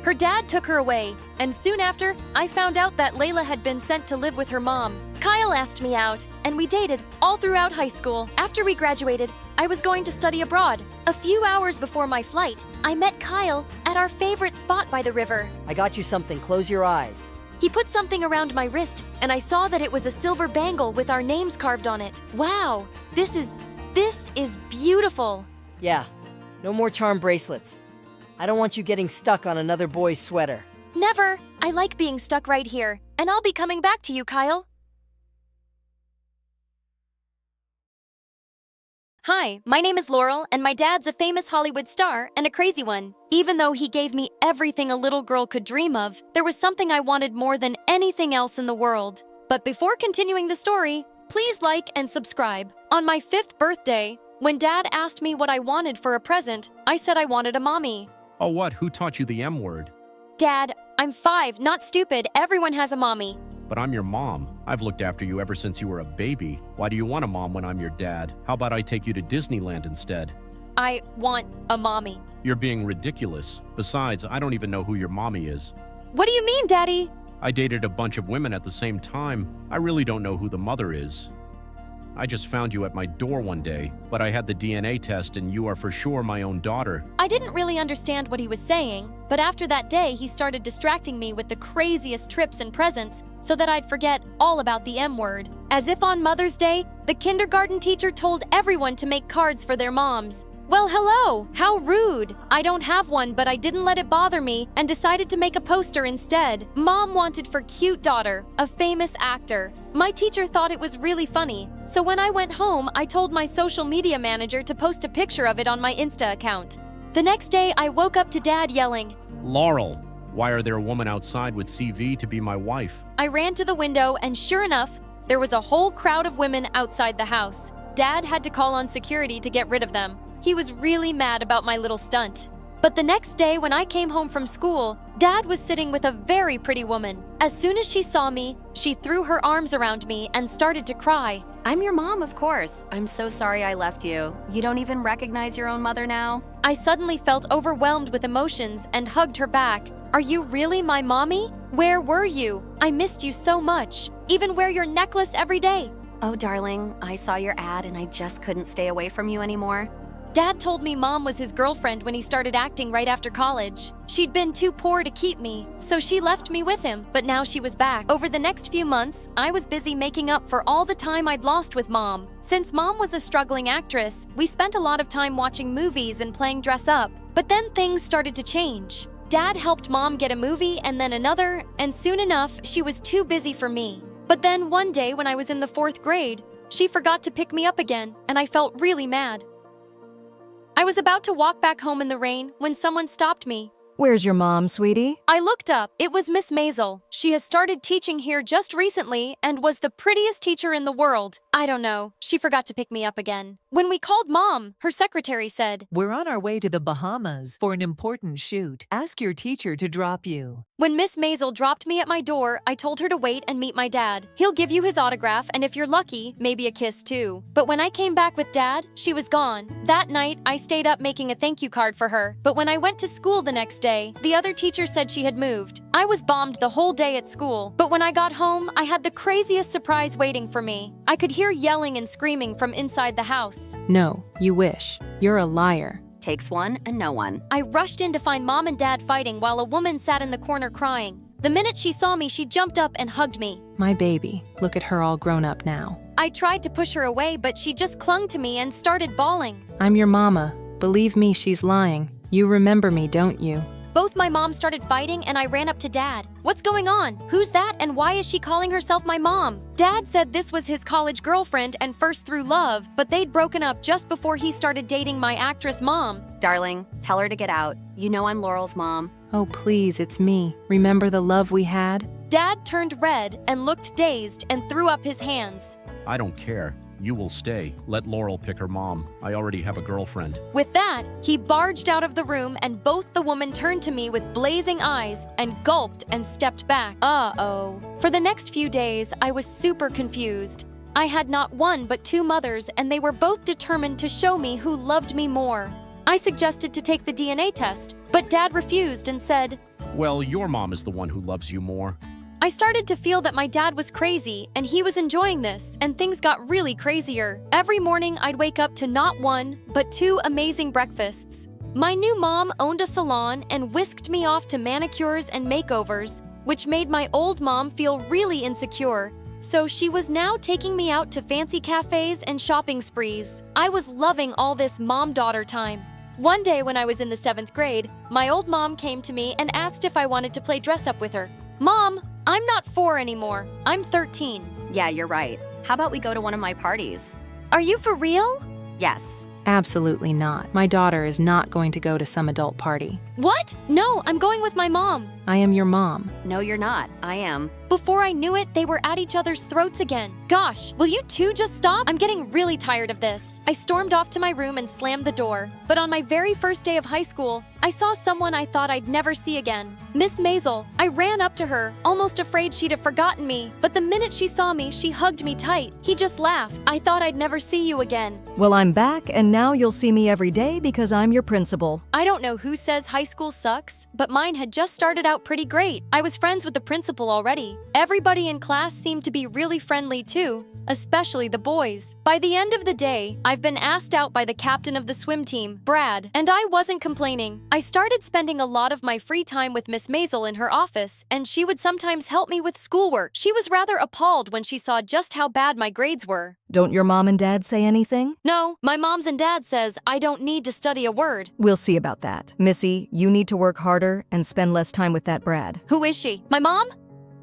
Her dad took her away, and soon after, I found out that Layla had been sent to live with her mom. Kyle asked me out, and we dated all throughout high school. After we graduated, I was going to study abroad. A few hours before my flight, I met Kyle at our favorite spot by the river. I got you something. Close your eyes. He put something around my wrist, and I saw that it was a silver bangle with our names carved on it. Wow, this is beautiful. Yeah, no more charm bracelets. I don't want you getting stuck on another boy's sweater. Never. I like being stuck right here, and I'll be coming back to you, Kyle. Hi, my name is Laurel, and my dad's a famous Hollywood star and a crazy one. Even though he gave me everything a little girl could dream of, there was something I wanted more than anything else in the world. But before continuing the story, please like and subscribe. On my 5th birthday, when Dad asked me what I wanted for a present, I said I wanted a mommy. Oh, what? Who taught you the M word? Dad, I'm 5, not stupid. Everyone has a mommy. But I'm your mom. I've looked after you ever since you were a baby. Why do you want a mom when I'm your dad? How about I take you to Disneyland instead? I want a mommy. You're being ridiculous. Besides, I don't even know who your mommy is. What do you mean, Daddy? I dated a bunch of women at the same time. I really don't know who the mother is. I just found you at my door one day, but I had the DNA test and you are for sure my own daughter. I didn't really understand what he was saying, but after that day, he started distracting me with the craziest trips and presents so that I'd forget all about the M word. As if on Mother's Day, the kindergarten teacher told everyone to make cards for their moms. Well, hello! How rude! I don't have one, but I didn't let it bother me and decided to make a poster instead. Mom wanted for cute daughter, a famous actor. My teacher thought it was really funny, so when I went home, I told my social media manager to post a picture of it on my Insta account. The next day, I woke up to Dad yelling, Laurel, why are there a woman outside with CV to be my wife? I ran to the window, and sure enough, there was a whole crowd of women outside the house. Dad had to call on security to get rid of them. He was really mad about my little stunt. But the next day when I came home from school, Dad was sitting with a very pretty woman. As soon as she saw me, she threw her arms around me and started to cry. I'm your mom, of course. I'm so sorry I left you. You don't even recognize your own mother now? I suddenly felt overwhelmed with emotions and hugged her back. Are you really my mommy? Where were you? I missed you so much. Even wear your necklace every day. Oh, darling, I saw your ad and I just couldn't stay away from you anymore. Dad told me Mom was his girlfriend when he started acting right after college. She'd been too poor to keep me, so she left me with him, but now she was back. Over the next few months, I was busy making up for all the time I'd lost with Mom. Since Mom was a struggling actress, we spent a lot of time watching movies and playing dress up. But then things started to change. Dad helped Mom get a movie and then another, and soon enough, she was too busy for me. But then one day when I was in the 4th grade, she forgot to pick me up again, and I felt really mad. I was about to walk back home in the rain when someone stopped me. Where's your mom, sweetie? I looked up. It was Miss Maisel. She has started teaching here just recently and was the prettiest teacher in the world. I don't know. She forgot to pick me up again. When we called Mom, her secretary said, We're on our way to the Bahamas for an important shoot. Ask your teacher to drop you. When Miss Maisel dropped me at my door, I told her to wait and meet my dad. He'll give you his autograph, and if you're lucky, maybe a kiss too. But when I came back with Dad, she was gone. That night, I stayed up making a thank you card for her. But when I went to school the next day, the other teacher said she had moved. I was bombed the whole day at school. But when I got home, I had the craziest surprise waiting for me. I could hear yelling and screaming from inside the house. No, you wish. You're a liar. Takes one and no one. I rushed in to find Mom and Dad fighting while a woman sat in the corner crying. The minute she saw me, she jumped up and hugged me. My baby. Look at her all grown up now. I tried to push her away, but she just clung to me and started bawling. I'm your mama. Believe me, she's lying. You remember me, don't you? Both my mom started fighting and I ran up to Dad. What's going on? Who's that and why is she calling herself my mom? Dad said this was his college girlfriend and first through love, but they'd broken up just before he started dating my actress mom. Darling, tell her to get out. You know I'm Laurel's mom. Oh, please, it's me. Remember the love we had? Dad turned red and looked dazed and threw up his hands. I don't care. You will stay. Let Laurel pick her mom. I already have a girlfriend. With that, he barged out of the room and both the woman turned to me with blazing eyes and gulped and stepped back. Uh-oh. For the next few days, I was super confused. I had not one but 2 mothers and they were both determined to show me who loved me more. I suggested to take the DNA test, but Dad refused and said, Well, your mom is the one who loves you more. I started to feel that my dad was crazy and he was enjoying this, and things got really crazier. Every morning, I'd wake up to not 1, but 2 amazing breakfasts. My new mom owned a salon and whisked me off to manicures and makeovers, which made my old mom feel really insecure. So she was now taking me out to fancy cafes and shopping sprees. I was loving all this mom-daughter time. One day when I was in the 7th grade, my old mom came to me and asked if I wanted to play dress-up with her. Mom, I'm not 4 anymore. I'm 13. Yeah, you're right. How about we go to one of my parties? Are you for real? Yes. Absolutely not. My daughter is not going to go to some adult party. What? No, I'm going with my mom. I am your mom. No, you're not. I am. Before I knew it, they were at each other's throats again. Gosh, will you two just stop? I'm getting really tired of this. I stormed off to my room and slammed the door. But on my very first day of high school, I saw someone I thought I'd never see again. Miss Maisel. I ran up to her, almost afraid she'd have forgotten me. But the minute she saw me, she hugged me tight. He just laughed. I thought I'd never see you again. Well, I'm back, and now you'll see me every day because I'm your principal. I don't know who says high school sucks, but mine had just started out pretty great. I was friends with the principal already. Everybody in class seemed to be really friendly too, especially the boys. By the end of the day, I've been asked out by the captain of the swim team, Brad, and I wasn't complaining. I started spending a lot of my free time with Miss Maisel in her office, and she would sometimes help me with schoolwork. She was rather appalled when she saw just how bad my grades were. Don't your mom and dad say anything? No, my mom's and dad says I don't need to study a word. We'll see about that. Missy, you need to work harder and spend less time with that Brad. Who is she? My mom?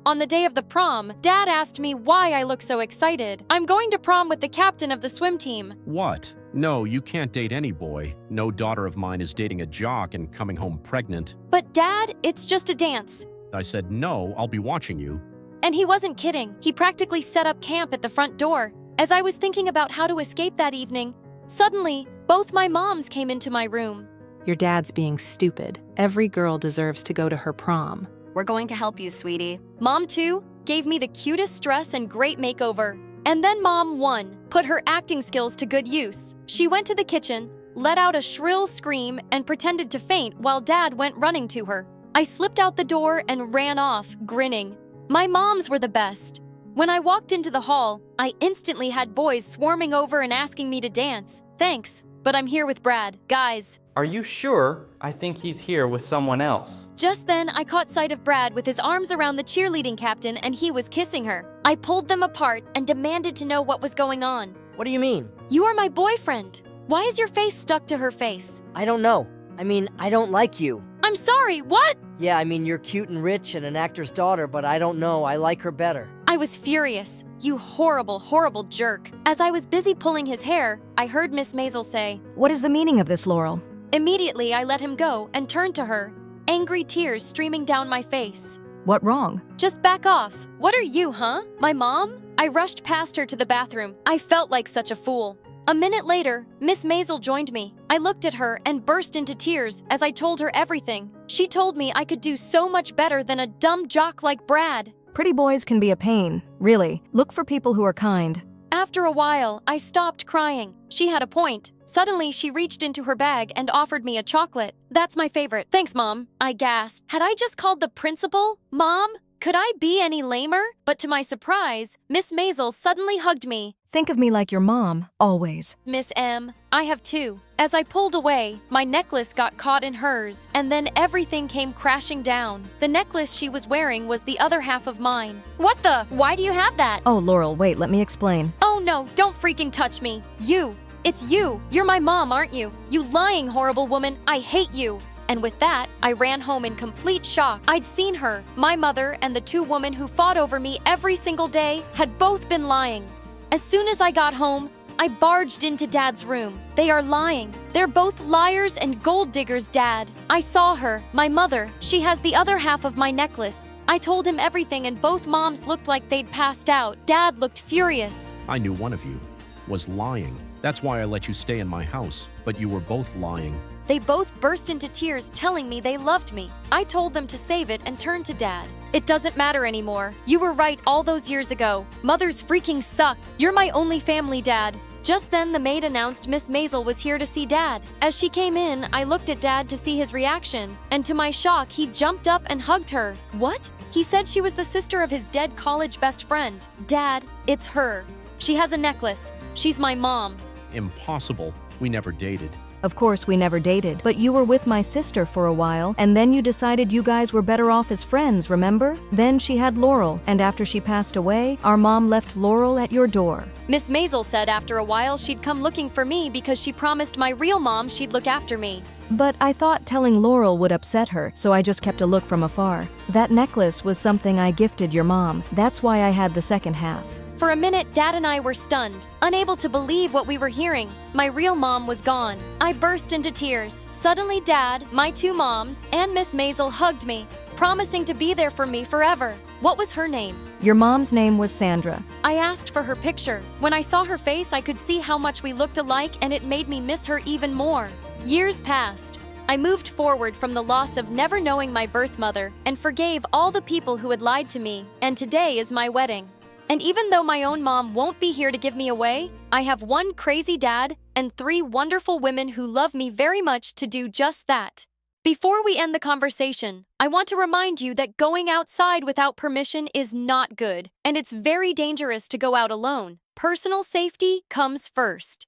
On the day of the prom, Dad asked me why I look so excited. I'm going to prom with the captain of the swim team. What? No, you can't date any boy. No daughter of mine is dating a jock and coming home pregnant. But Dad, it's just a dance. I said, no, I'll be watching you. And he wasn't kidding. He practically set up camp at the front door. As I was thinking about how to escape that evening, suddenly, both my moms came into my room. Your dad's being stupid. Every girl deserves to go to her prom. We're going to help you, sweetie. Mom 2 gave me the cutest dress and great makeover. And then Mom 1 put her acting skills to good use. She went to the kitchen, let out a shrill scream, and pretended to faint while Dad went running to her. I slipped out the door and ran off, grinning. My moms were the best. When I walked into the hall, I instantly had boys swarming over and asking me to dance. Thanks, but I'm here with Brad. Guys. Are you sure? I think he's here with someone else. Just then, I caught sight of Brad with his arms around the cheerleading captain and he was kissing her. I pulled them apart and demanded to know what was going on. What do you mean? You are my boyfriend. Why is your face stuck to her face? I don't know. I don't like you. I'm sorry, what? Yeah, you're cute and rich and an actor's daughter, but I don't know. I like her better. I was furious. You horrible, horrible jerk. As I was busy pulling his hair, I heard Miss Maisel say, What is the meaning of this, Laurel? Immediately, I let him go and turned to her, angry tears streaming down my face. What wrong? Just back off. What are you, huh? My mom? I rushed past her to the bathroom. I felt like such a fool. A minute later, Miss Maisel joined me. I looked at her and burst into tears as I told her everything. She told me I could do so much better than a dumb jock like Brad. Pretty boys can be a pain, really. Look for people who are kind. After a while, I stopped crying. She had a point. Suddenly, she reached into her bag and offered me a chocolate. That's my favorite. Thanks, Mom. I gasped. Had I just called the principal? Mom? Could I be any lamer? But to my surprise, Miss Maisel suddenly hugged me. Think of me like your mom, always. Miss M, I have 2. As I pulled away, my necklace got caught in hers, and then everything came crashing down. The necklace she was wearing was the other half of mine. What the? Why do you have that? Oh, Laurel, wait, let me explain. Oh no, don't freaking touch me. You. It's you. You're my mom, aren't you? You lying, horrible woman. I hate you. And with that, I ran home in complete shock. I'd seen her. My mother and the 2 women who fought over me every single day had both been lying. As soon as I got home, I barged into Dad's room. They are lying. They're both liars and gold diggers, Dad. I saw her, my mother. She has the other half of my necklace. I told him everything and both moms looked like they'd passed out. Dad looked furious. I knew one of you was lying. That's why I let you stay in my house, but you were both lying. They both burst into tears telling me they loved me. I told them to save it and turned to Dad. It doesn't matter anymore. You were right all those years ago. Mothers freaking suck. You're my only family, Dad. Just then, the maid announced Miss Maisel was here to see Dad. As she came in, I looked at Dad to see his reaction, and to my shock, he jumped up and hugged her. What? He said she was the sister of his dead college best friend. Dad, it's her. She has a necklace. She's my mom. Impossible. We never dated. Of course, we never dated, but you were with my sister for a while, and then you decided you guys were better off as friends, remember? Then she had Laurel, and after she passed away, our mom left Laurel at your door. Miss Maisel said after a while she'd come looking for me because she promised my real mom she'd look after me. But I thought telling Laurel would upset her, so I just kept a look from afar. That necklace was something I gifted your mom. That's why I had the second half. For a minute, Dad and I were stunned, unable to believe what we were hearing. My real mom was gone. I burst into tears. Suddenly, Dad, my two moms, and Miss Maisel hugged me, promising to be there for me forever. What was her name? Your mom's name was Sandra. I asked for her picture. When I saw her face, I could see how much we looked alike, and it made me miss her even more. Years passed. I moved forward from the loss of never knowing my birth mother and forgave all the people who had lied to me, and today is my wedding. And even though my own mom won't be here to give me away, I have one crazy dad and 3 wonderful women who love me very much to do just that. Before we end the conversation, I want to remind you that going outside without permission is not good, and it's very dangerous to go out alone. Personal safety comes first.